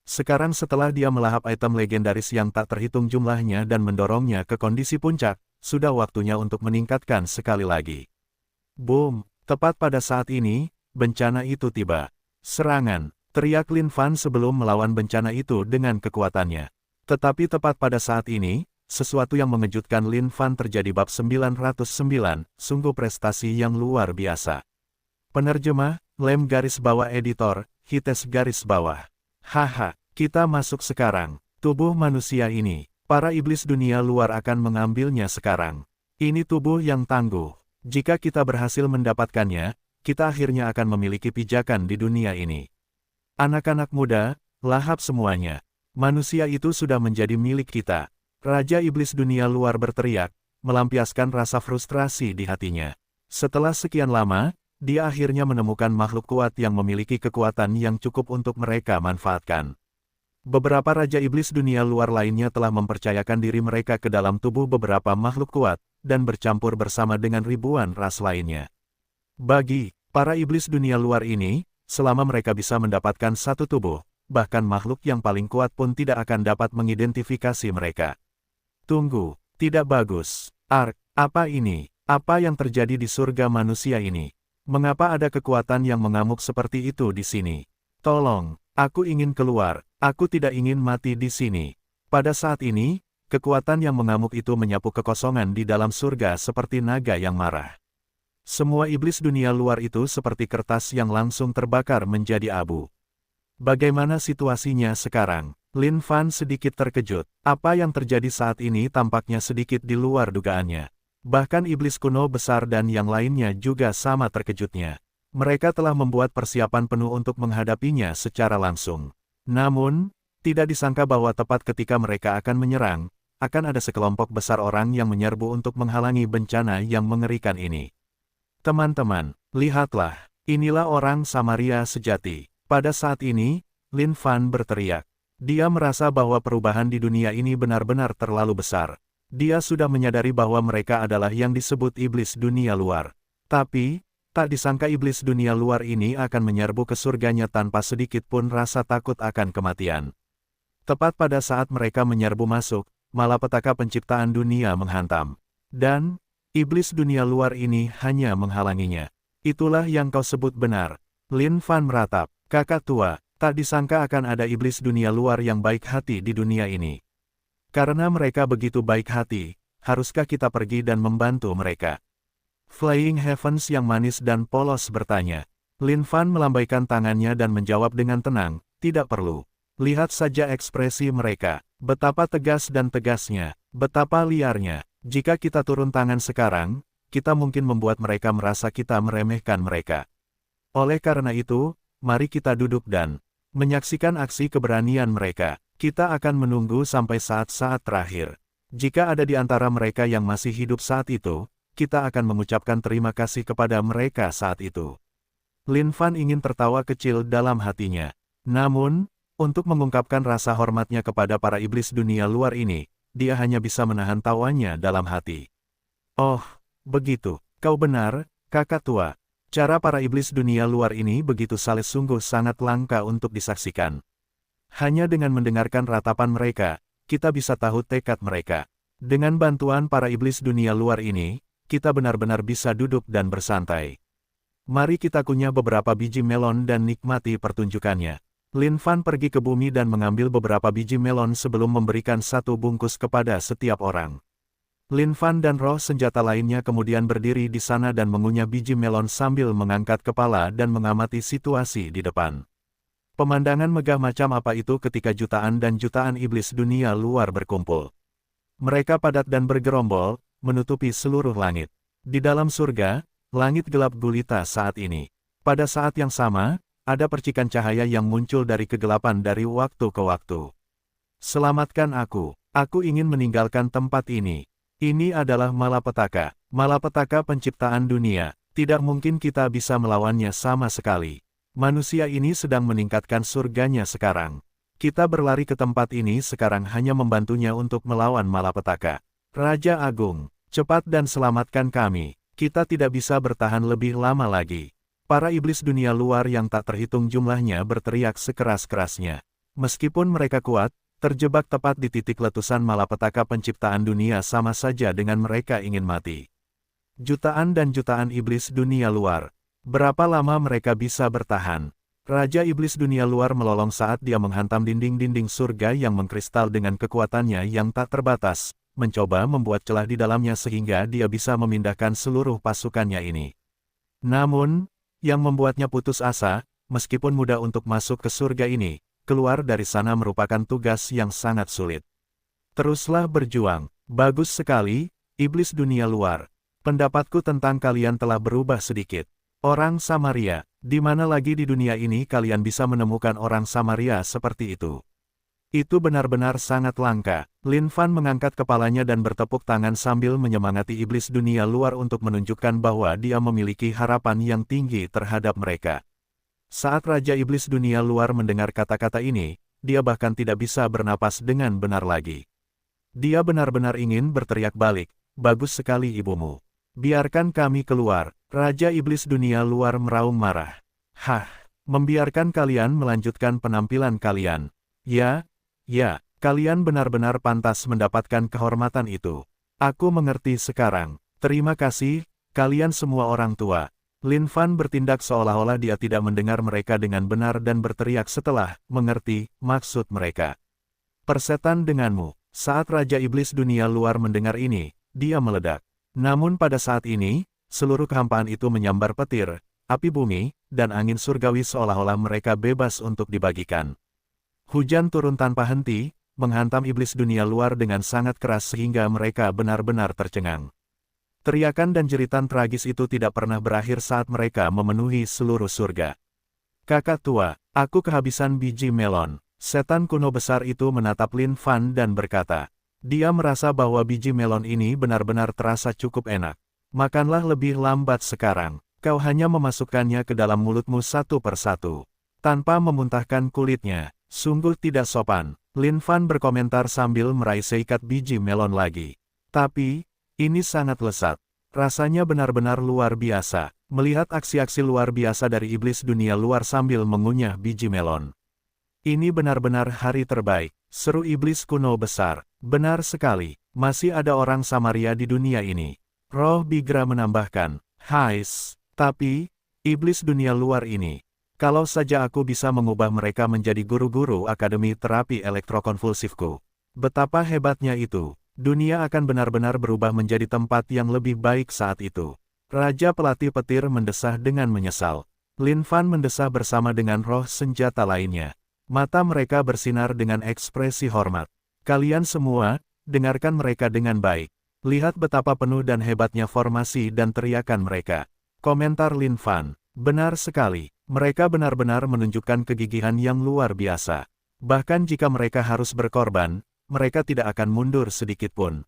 Sekarang setelah dia melahap item legendaris yang tak terhitung jumlahnya dan mendorongnya ke kondisi puncak, sudah waktunya untuk meningkatkan sekali lagi. Boom! Tepat pada saat ini, bencana itu tiba. Serangan! Teriak Lin Fan sebelum melawan bencana itu dengan kekuatannya. Tetapi tepat pada saat ini, sesuatu yang mengejutkan Lin Fan terjadi. Bab 909, sungguh prestasi yang luar biasa. Penerjemah, Lem garis bawah editor, Hites garis bawah. Haha, kita masuk sekarang. Tubuh manusia ini, para iblis dunia luar akan mengambilnya sekarang. Ini tubuh yang tangguh. Jika kita berhasil mendapatkannya, kita akhirnya akan memiliki pijakan di dunia ini. Anak-anak muda, lahap semuanya. Manusia itu sudah menjadi milik kita. Raja Iblis dunia luar berteriak, melampiaskan rasa frustrasi di hatinya. Setelah sekian lama, dia akhirnya menemukan makhluk kuat yang memiliki kekuatan yang cukup untuk mereka manfaatkan. Beberapa Raja Iblis dunia luar lainnya telah mempercayakan diri mereka ke dalam tubuh beberapa makhluk kuat, dan bercampur bersama dengan ribuan ras lainnya. Bagi para iblis dunia luar ini, selama mereka bisa mendapatkan satu tubuh, bahkan makhluk yang paling kuat pun tidak akan dapat mengidentifikasi mereka. Tunggu, tidak bagus. Ark, apa ini? Apa yang terjadi di surga manusia ini? Mengapa ada kekuatan yang mengamuk seperti itu di sini? Tolong, aku ingin keluar, aku tidak ingin mati di sini. Pada saat ini, kekuatan yang mengamuk itu menyapu kekosongan di dalam surga seperti naga yang marah. Semua iblis dunia luar itu seperti kertas yang langsung terbakar menjadi abu. Bagaimana situasinya sekarang? Lin Fan sedikit terkejut. Apa yang terjadi saat ini tampaknya sedikit di luar dugaannya. Bahkan iblis kuno besar dan yang lainnya juga sama terkejutnya. Mereka telah membuat persiapan penuh untuk menghadapinya secara langsung. Namun, tidak disangka bahwa tepat ketika mereka akan menyerang, akan ada sekelompok besar orang yang menyerbu untuk menghalangi bencana yang mengerikan ini. Teman-teman, lihatlah, inilah orang Samaria sejati. Pada saat ini, Lin Fan berteriak. Dia merasa bahwa perubahan di dunia ini benar-benar terlalu besar. Dia sudah menyadari bahwa mereka adalah yang disebut iblis dunia luar. Tapi, tak disangka iblis dunia luar ini akan menyerbu ke surganya tanpa sedikit pun rasa takut akan kematian. Tepat pada saat mereka menyerbu masuk, malapetaka penciptaan dunia menghantam. Dan, iblis dunia luar ini hanya menghalanginya. Itulah yang kau sebut benar. Lin Fan meratap. Kakak tua, tak disangka akan ada iblis dunia luar yang baik hati di dunia ini. Karena mereka begitu baik hati, haruskah kita pergi dan membantu mereka? Flying Heavens yang manis dan polos bertanya. Lin Fan melambaikan tangannya dan menjawab dengan tenang, tidak perlu. Lihat saja ekspresi mereka, betapa tegas dan tegasnya, betapa liarnya. Jika kita turun tangan sekarang, kita mungkin membuat mereka merasa kita meremehkan mereka. Oleh karena itu, mari kita duduk dan menyaksikan aksi keberanian mereka. Kita akan menunggu sampai saat-saat terakhir. Jika ada di antara mereka yang masih hidup saat itu, kita akan mengucapkan terima kasih kepada mereka saat itu. Lin Fan ingin tertawa kecil dalam hatinya. Namun, untuk mengungkapkan rasa hormatnya kepada para iblis dunia luar ini, dia hanya bisa menahan tawanya dalam hati. Oh, begitu. Kau benar, kakak tua. Cara para iblis dunia luar ini begitu saleh, sungguh sangat langka untuk disaksikan. Hanya dengan mendengarkan ratapan mereka, kita bisa tahu tekad mereka. Dengan bantuan para iblis dunia luar ini, kita benar-benar bisa duduk dan bersantai. Mari kita kunyah beberapa biji melon dan nikmati pertunjukannya. Lin Fan pergi ke bumi dan mengambil beberapa biji melon sebelum memberikan satu bungkus kepada setiap orang. Lin Fan dan roh senjata lainnya kemudian berdiri di sana dan mengunyah biji melon sambil mengangkat kepala dan mengamati situasi di depan. Pemandangan megah macam apa itu ketika jutaan dan jutaan iblis dunia luar berkumpul. Mereka padat dan bergerombol, menutupi seluruh langit. Di dalam surga, langit gelap gulita saat ini. Pada saat yang sama, ada percikan cahaya yang muncul dari kegelapan dari waktu ke waktu. Selamatkan aku ingin meninggalkan tempat ini. Ini adalah malapetaka, malapetaka penciptaan dunia, tidak mungkin kita bisa melawannya sama sekali. Manusia ini sedang meningkatkan surganya sekarang. Kita berlari ke tempat ini sekarang hanya membantunya untuk melawan malapetaka. Raja Agung, cepat dan selamatkan kami, kita tidak bisa bertahan lebih lama lagi. Para iblis dunia luar yang tak terhitung jumlahnya berteriak sekeras-kerasnya. Meskipun mereka kuat, terjebak tepat di titik letusan malapetaka penciptaan dunia sama saja dengan mereka ingin mati. Jutaan dan jutaan iblis dunia luar. Berapa lama mereka bisa bertahan? Raja iblis dunia luar melolong saat dia menghantam dinding-dinding surga yang mengkristal dengan kekuatannya yang tak terbatas, mencoba membuat celah di dalamnya sehingga dia bisa memindahkan seluruh pasukannya ini. Namun, yang membuatnya putus asa, meskipun mudah untuk masuk ke surga ini, keluar dari sana merupakan tugas yang sangat sulit. Teruslah berjuang. Bagus sekali, iblis dunia luar. Pendapatku tentang kalian telah berubah sedikit. Orang Samaria, di mana lagi di dunia ini kalian bisa menemukan orang Samaria seperti itu? Itu benar-benar sangat langka. Lin Fan mengangkat kepalanya dan bertepuk tangan sambil menyemangati iblis dunia luar untuk menunjukkan bahwa dia memiliki harapan yang tinggi terhadap mereka. Saat Raja Iblis dunia luar mendengar kata-kata ini, dia bahkan tidak bisa bernapas dengan benar lagi. Dia benar-benar ingin berteriak balik, "Bagus sekali ibumu. Biarkan kami keluar." Raja Iblis dunia luar meraung marah. "Hah, membiarkan kalian melanjutkan penampilan kalian? Ya, kalian benar-benar pantas mendapatkan kehormatan itu. Aku mengerti sekarang. Terima kasih, kalian semua orang tua." Lin Fan bertindak seolah-olah dia tidak mendengar mereka dengan benar dan berteriak setelah mengerti maksud mereka. "Persetan denganmu." Saat Raja Iblis dunia luar mendengar ini, dia meledak. Namun pada saat ini, seluruh kehampaan itu menyambar petir, api bumi, dan angin surgawi seolah-olah mereka bebas untuk dibagikan. Hujan turun tanpa henti, menghantam iblis dunia luar dengan sangat keras sehingga mereka benar-benar tercengang. Teriakan dan jeritan tragis itu tidak pernah berakhir saat mereka memenuhi seluruh surga. "Kakak tua, aku kehabisan biji melon." Setan kuno besar itu menatap Lin Fan dan berkata. Dia merasa bahwa biji melon ini benar-benar terasa cukup enak. "Makanlah lebih lambat sekarang. Kau hanya memasukkannya ke dalam mulutmu satu persatu, tanpa memuntahkan kulitnya. Sungguh tidak sopan." Lin Fan berkomentar sambil meraih seikat biji melon lagi. "Tapi, ini sangat lezat. Rasanya benar-benar luar biasa." Melihat aksi-aksi luar biasa dari iblis dunia luar sambil mengunyah biji melon. "Ini benar-benar hari terbaik," seru iblis kuno besar. "Benar sekali, masih ada orang Samaria di dunia ini." Roh Bigra menambahkan, "Hais, Tapi, iblis dunia luar ini, kalau saja aku bisa mengubah mereka menjadi guru-guru Akademi Terapi Elektrokonvulsifku. Betapa hebatnya itu, dunia akan benar-benar berubah menjadi tempat yang lebih baik saat itu. Raja pelatih petir mendesah dengan menyesal. Lin Fan mendesah bersama dengan roh senjata lainnya. Mata mereka bersinar dengan ekspresi hormat. Kalian semua, dengarkan mereka dengan baik. Lihat betapa penuh dan hebatnya formasi dan teriakan mereka. Komentar Lin Fan, benar sekali, mereka benar-benar menunjukkan kegigihan yang luar biasa. Bahkan jika mereka harus berkorban, mereka tidak akan mundur sedikit pun.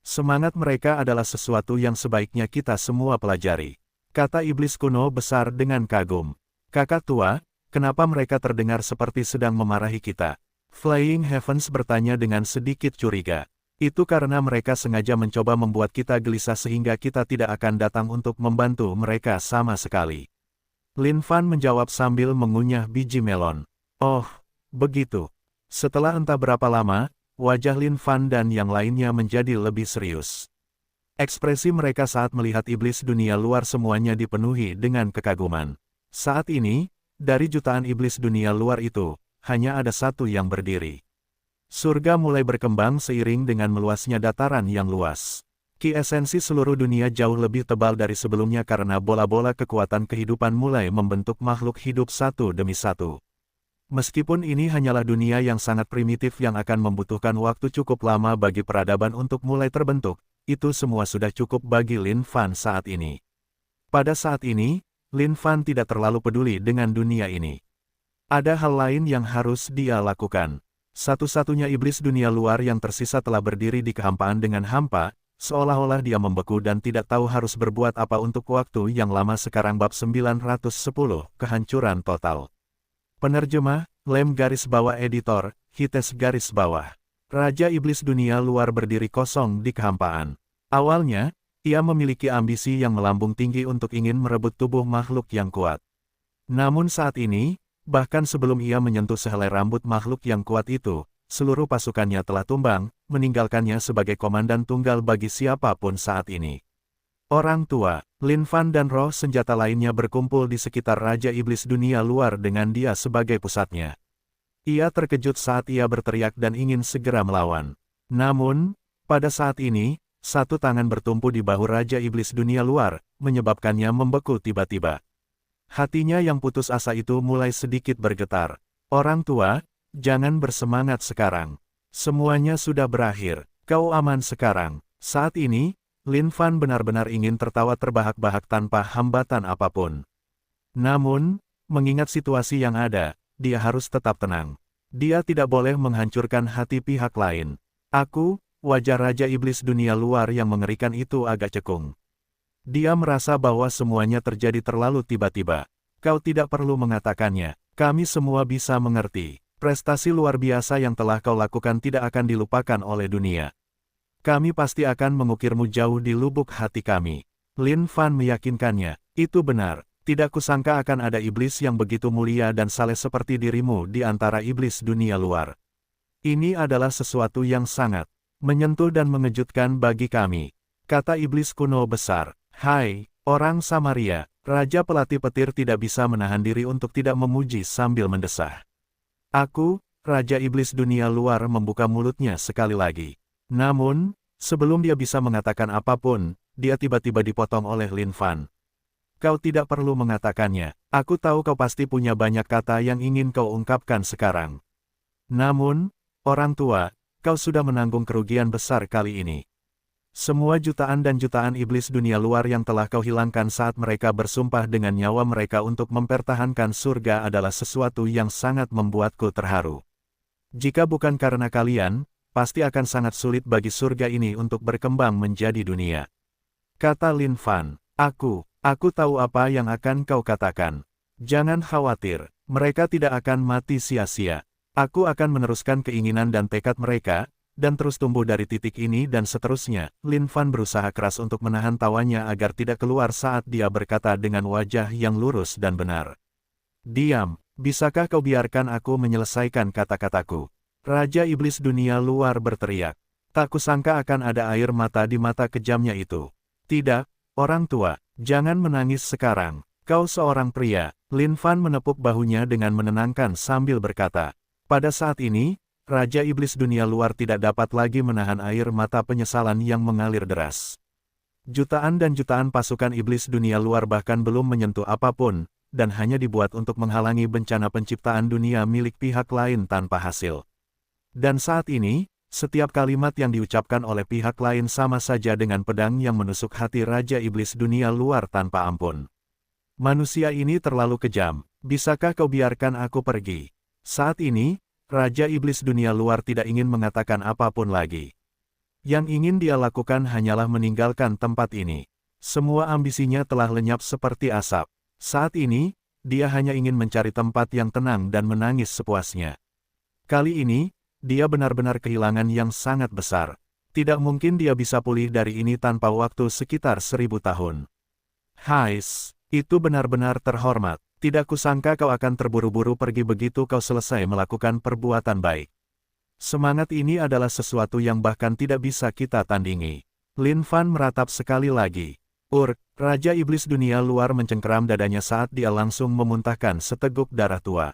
Semangat mereka adalah sesuatu yang sebaiknya kita semua pelajari. Kata iblis kuno besar dengan kagum. Kakak tua, kenapa mereka terdengar seperti sedang memarahi kita? Flying Heavens bertanya dengan sedikit curiga. Itu karena mereka sengaja mencoba membuat kita gelisah sehingga kita tidak akan datang untuk membantu mereka sama sekali. Lin Fan menjawab sambil mengunyah biji melon. Oh, begitu. Setelah entah berapa lama, wajah Lin Fan dan yang lainnya menjadi lebih serius. Ekspresi mereka saat melihat iblis dunia luar semuanya dipenuhi dengan kekaguman. Saat ini, dari jutaan iblis dunia luar itu, hanya ada satu yang berdiri. Surga mulai berkembang seiring dengan meluasnya dataran yang luas. Ki esensi seluruh dunia jauh lebih tebal dari sebelumnya karena bola-bola kekuatan kehidupan mulai membentuk makhluk hidup satu demi satu. Meskipun ini hanyalah dunia yang sangat primitif yang akan membutuhkan waktu cukup lama bagi peradaban untuk mulai terbentuk, itu semua sudah cukup bagi Lin Fan saat ini. Pada saat ini, Lin Fan tidak terlalu peduli dengan dunia ini. Ada hal lain yang harus dia lakukan. Satu-satunya iblis dunia luar yang tersisa telah berdiri di kehampaan dengan hampa, seolah-olah dia membeku dan tidak tahu harus berbuat apa untuk waktu yang lama. Sekarang bab 910, kehancuran total. Penerjemah, Lem garis bawah editor, Hites garis bawah. Raja iblis dunia luar berdiri kosong di kehampaan. Awalnya, ia memiliki ambisi yang melambung tinggi untuk ingin merebut tubuh makhluk yang kuat. Namun saat ini, bahkan sebelum ia menyentuh sehelai rambut makhluk yang kuat itu, seluruh pasukannya telah tumbang, meninggalkannya sebagai komandan tunggal bagi siapapun saat ini. Orang tua, Lin Fan dan roh senjata lainnya berkumpul di sekitar Raja Iblis dunia luar dengan dia sebagai pusatnya. Ia terkejut saat ia berteriak dan ingin segera melawan. Namun, pada saat ini, satu tangan bertumpu di bahu Raja Iblis dunia luar, menyebabkannya membeku tiba-tiba. Hatinya yang putus asa itu mulai sedikit bergetar. Orang tua, jangan bersemangat sekarang. Semuanya sudah berakhir, kau aman sekarang. Saat ini, Lin Fan benar-benar ingin tertawa terbahak-bahak tanpa hambatan apapun. Namun, mengingat situasi yang ada, dia harus tetap tenang. Dia tidak boleh menghancurkan hati pihak lain. Wajah Raja Iblis dunia luar yang mengerikan itu agak cekung. Dia merasa bahwa semuanya terjadi terlalu tiba-tiba. Kau tidak perlu mengatakannya, kami semua bisa mengerti. Prestasi luar biasa yang telah kau lakukan tidak akan dilupakan oleh dunia. Kami pasti akan mengukirmu jauh di lubuk hati kami. Lin Fan meyakinkannya, itu benar. Tidak kusangka akan ada iblis yang begitu mulia dan saleh seperti dirimu di antara iblis dunia luar. Ini adalah sesuatu yang sangat menyentuh dan mengejutkan bagi kami. Kata iblis kuno besar. Hai, orang Samaria, Raja Pelatih Petir tidak bisa menahan diri untuk tidak memuji sambil mendesah. Raja Iblis dunia luar membuka mulutnya sekali lagi. Namun, sebelum dia bisa mengatakan apapun, dia tiba-tiba dipotong oleh Lin Fan. Kau tidak perlu mengatakannya, aku tahu kau pasti punya banyak kata yang ingin kau ungkapkan sekarang. Namun, orang tua, kau sudah menanggung kerugian besar kali ini. Semua jutaan dan jutaan iblis dunia luar yang telah kau hilangkan saat mereka bersumpah dengan nyawa mereka untuk mempertahankan surga adalah sesuatu yang sangat membuatku terharu. Jika bukan karena kalian, pasti akan sangat sulit bagi surga ini untuk berkembang menjadi dunia. Kata Lin Fan, aku tahu apa yang akan kau katakan. Jangan khawatir, mereka tidak akan mati sia-sia. Aku akan meneruskan keinginan dan tekad mereka, dan terus tumbuh dari titik ini dan seterusnya. Lin Fan berusaha keras untuk menahan tawanya agar tidak keluar saat dia berkata dengan wajah yang lurus dan benar. Diam, bisakah kau biarkan aku menyelesaikan kata-kataku? Raja Iblis dunia luar berteriak. Tak kusangka akan ada air mata di mata kejamnya itu. Tidak, orang tua, Jangan menangis sekarang, kau seorang pria. Lin Fan menepuk bahunya dengan menenangkan sambil berkata. Pada saat ini, Raja Iblis dunia luar tidak dapat lagi menahan air mata penyesalan yang mengalir deras. Jutaan dan jutaan pasukan iblis dunia luar bahkan belum menyentuh apapun, dan hanya dibuat untuk menghalangi bencana penciptaan dunia milik pihak lain tanpa hasil. Dan saat ini, setiap kalimat yang diucapkan oleh pihak lain sama saja dengan pedang yang menusuk hati Raja Iblis dunia luar tanpa ampun. Manusia ini terlalu kejam, bisakah kau biarkan aku pergi? Saat ini, Raja Iblis dunia luar tidak ingin mengatakan apapun lagi. Yang ingin dia lakukan hanyalah meninggalkan tempat ini. Semua ambisinya telah lenyap seperti asap. Saat ini, dia hanya ingin mencari tempat yang tenang dan menangis sepuasnya. Kali ini, dia benar-benar kehilangan yang sangat besar. Tidak mungkin dia bisa pulih dari ini tanpa waktu sekitar 1000 tahun. Hais, itu benar-benar terhormat. Tidak kusangka kau akan terburu-buru pergi begitu kau selesai melakukan perbuatan baik. Semangat ini adalah sesuatu yang bahkan tidak bisa kita tandingi. Lin Fan meratap sekali lagi. Raja Iblis dunia luar mencengkeram dadanya saat dia langsung memuntahkan seteguk darah tua.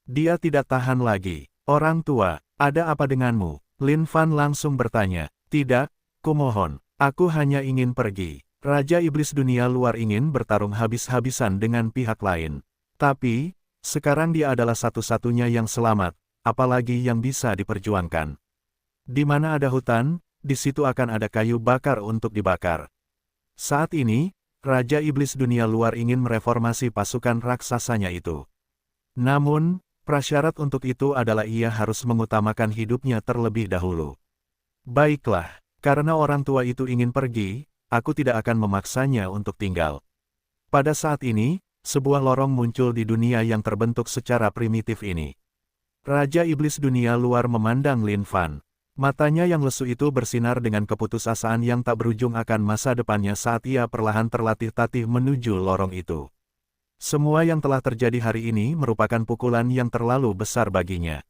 Dia tidak tahan lagi. Orang tua, ada apa denganmu? Lin Fan langsung bertanya. Tidak, kumohon, aku hanya ingin pergi. Raja Iblis dunia luar ingin bertarung habis-habisan dengan pihak lain. Tapi, sekarang dia adalah satu-satunya yang selamat, apalagi yang bisa diperjuangkan. Di mana ada hutan, di situ akan ada kayu bakar untuk dibakar. Saat ini, Raja Iblis dunia luar ingin mereformasi pasukan raksasanya itu. Namun, prasyarat untuk itu adalah ia harus mengutamakan hidupnya terlebih dahulu. Baiklah, karena orang tua itu ingin pergi, aku tidak akan memaksanya untuk tinggal. Pada saat ini, sebuah lorong muncul di dunia yang terbentuk secara primitif ini. Raja Iblis dunia luar memandang Lin Fan. Matanya yang lesu itu bersinar dengan keputusasaan yang tak berujung akan masa depannya saat ia perlahan terlatih-tatih menuju lorong itu. Semua yang telah terjadi hari ini merupakan pukulan yang terlalu besar baginya.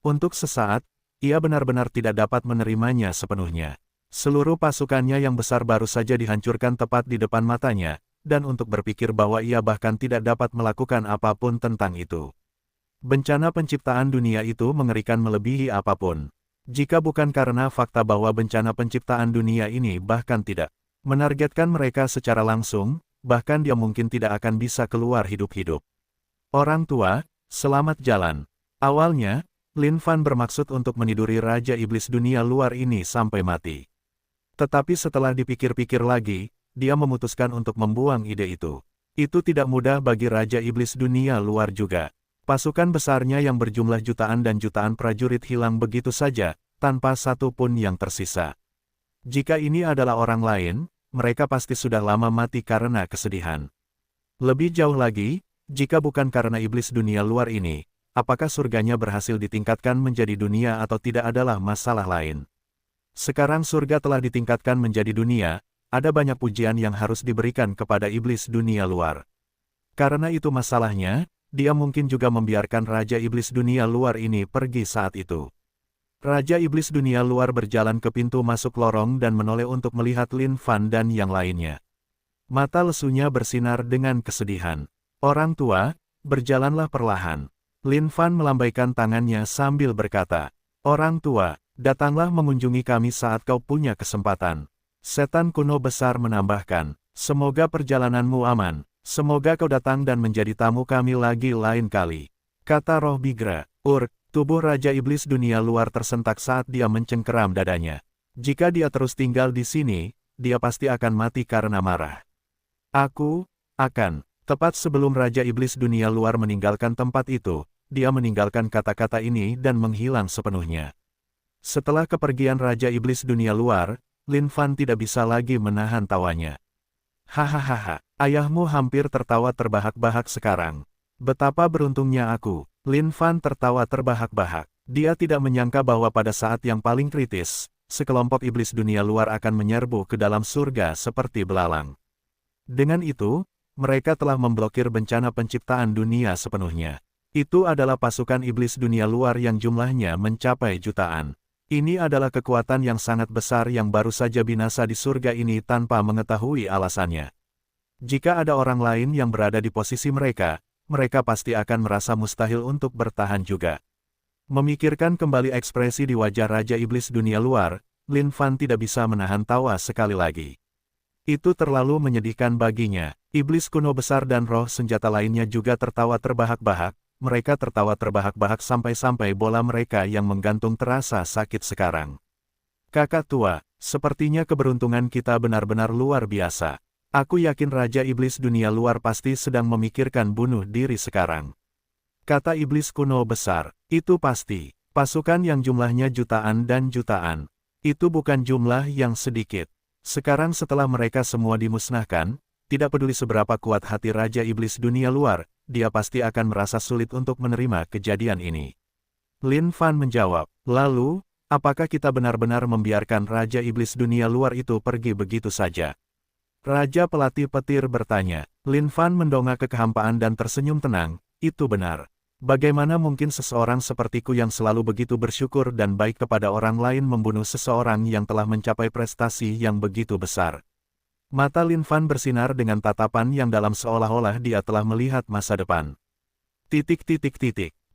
Untuk sesaat, ia benar-benar tidak dapat menerimanya sepenuhnya. Seluruh pasukannya yang besar baru saja dihancurkan tepat di depan matanya, dan untuk berpikir bahwa ia bahkan tidak dapat melakukan apapun tentang itu. Bencana penciptaan dunia itu mengerikan melebihi apapun. Jika bukan karena fakta bahwa bencana penciptaan dunia ini bahkan tidak menargetkan mereka secara langsung, bahkan dia mungkin tidak akan bisa keluar hidup-hidup. Orang tua, selamat jalan. Awalnya, Lin Fan bermaksud untuk meniduri Raja Iblis dunia luar ini sampai mati. Tetapi setelah dipikir-pikir lagi, dia memutuskan untuk membuang ide itu. Itu tidak mudah bagi Raja Iblis dunia luar juga. Pasukan besarnya yang berjumlah jutaan dan jutaan prajurit hilang begitu saja, tanpa satu pun yang tersisa. Jika ini adalah orang lain, mereka pasti sudah lama mati karena kesedihan. Lebih jauh lagi, jika bukan karena iblis dunia luar ini, apakah surganya berhasil ditingkatkan menjadi dunia atau tidak adalah masalah lain. Sekarang surga telah ditingkatkan menjadi dunia, ada banyak pujian yang harus diberikan kepada iblis dunia luar. Karena itu masalahnya, dia mungkin juga membiarkan Raja Iblis dunia luar ini pergi saat itu. Raja Iblis dunia luar berjalan ke pintu masuk lorong dan menoleh untuk melihat Lin Fan dan yang lainnya. Mata lesunya bersinar dengan kesedihan. Orang tua, berjalanlah perlahan. Lin Fan melambaikan tangannya sambil berkata, orang tua, datanglah mengunjungi kami saat kau punya kesempatan. Setan kuno besar menambahkan, semoga perjalananmu aman. Semoga kau datang dan menjadi tamu kami lagi lain kali. Kata roh Bigra. Tubuh Raja Iblis dunia luar tersentak saat dia mencengkeram dadanya. Jika dia terus tinggal di sini, dia pasti akan mati karena marah. Aku akan. Tepat sebelum Raja Iblis dunia luar meninggalkan tempat itu, dia meninggalkan kata-kata ini dan menghilang sepenuhnya. Setelah kepergian Raja Iblis dunia luar, Lin Fan tidak bisa lagi menahan tawanya. Hahaha, ayahmu hampir tertawa terbahak-bahak sekarang. Betapa beruntungnya aku. Lin Fan tertawa terbahak-bahak. Dia tidak menyangka bahwa pada saat yang paling kritis, sekelompok iblis dunia luar akan menyerbu ke dalam surga seperti belalang. Dengan itu, mereka telah memblokir bencana penciptaan dunia sepenuhnya. Itu adalah pasukan iblis dunia luar yang jumlahnya mencapai jutaan. Ini adalah kekuatan yang sangat besar yang baru saja binasa di surga ini tanpa mengetahui alasannya. Jika ada orang lain yang berada di posisi mereka, mereka pasti akan merasa mustahil untuk bertahan juga. Memikirkan kembali ekspresi di wajah Raja Iblis dunia luar, Lin Fan tidak bisa menahan tawa sekali lagi. Itu terlalu menyedihkan baginya. Iblis kuno besar dan roh senjata lainnya juga tertawa terbahak-bahak. Mereka tertawa terbahak-bahak sampai-sampai bola mereka yang menggantung terasa sakit sekarang. Kakak tua, sepertinya keberuntungan kita benar-benar luar biasa. Aku yakin Raja Iblis dunia luar pasti sedang memikirkan bunuh diri sekarang. Kata iblis kuno besar, itu pasti. Pasukan yang jumlahnya jutaan dan jutaan. Itu bukan jumlah yang sedikit. Sekarang setelah mereka semua dimusnahkan, tidak peduli seberapa kuat hati Raja Iblis dunia luar, dia pasti akan merasa sulit untuk menerima kejadian ini. Lin Fan menjawab, lalu, apakah kita benar-benar membiarkan Raja Iblis dunia luar itu pergi begitu saja? Raja Pelatih Petir bertanya. Lin Fan mendongak ke kehampaan dan tersenyum tenang, itu benar. Bagaimana mungkin seseorang sepertiku yang selalu begitu bersyukur dan baik kepada orang lain membunuh seseorang yang telah mencapai prestasi yang begitu besar? Mata Lin Fan bersinar dengan tatapan yang dalam seolah-olah dia telah melihat masa depan.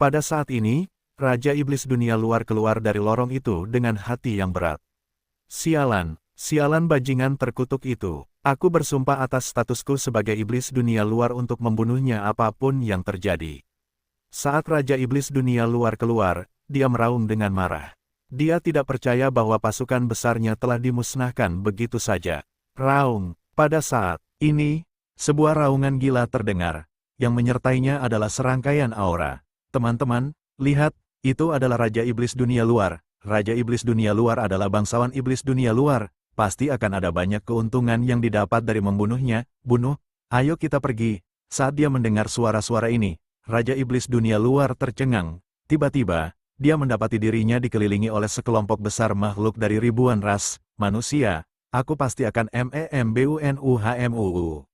Pada saat ini, Raja Iblis dunia luar keluar dari lorong itu dengan hati yang berat. Sialan, sialan bajingan terkutuk itu. Aku bersumpah atas statusku sebagai iblis dunia luar untuk membunuhnya apapun yang terjadi. Saat Raja Iblis dunia luar keluar, dia meraung dengan marah. Dia tidak percaya bahwa pasukan besarnya telah dimusnahkan begitu saja. Raung. Pada saat ini, sebuah raungan gila terdengar, yang menyertainya adalah serangkaian aura. Teman-teman, lihat, itu adalah Raja Iblis dunia luar. Raja Iblis dunia luar adalah bangsawan Iblis dunia luar. Pasti akan ada banyak keuntungan yang didapat dari membunuhnya. Bunuh, ayo kita pergi. Saat dia mendengar suara-suara ini, Raja Iblis dunia luar tercengang. Tiba-tiba, dia mendapati dirinya dikelilingi oleh sekelompok besar makhluk dari ribuan ras manusia. Aku pasti akan membunuhmu.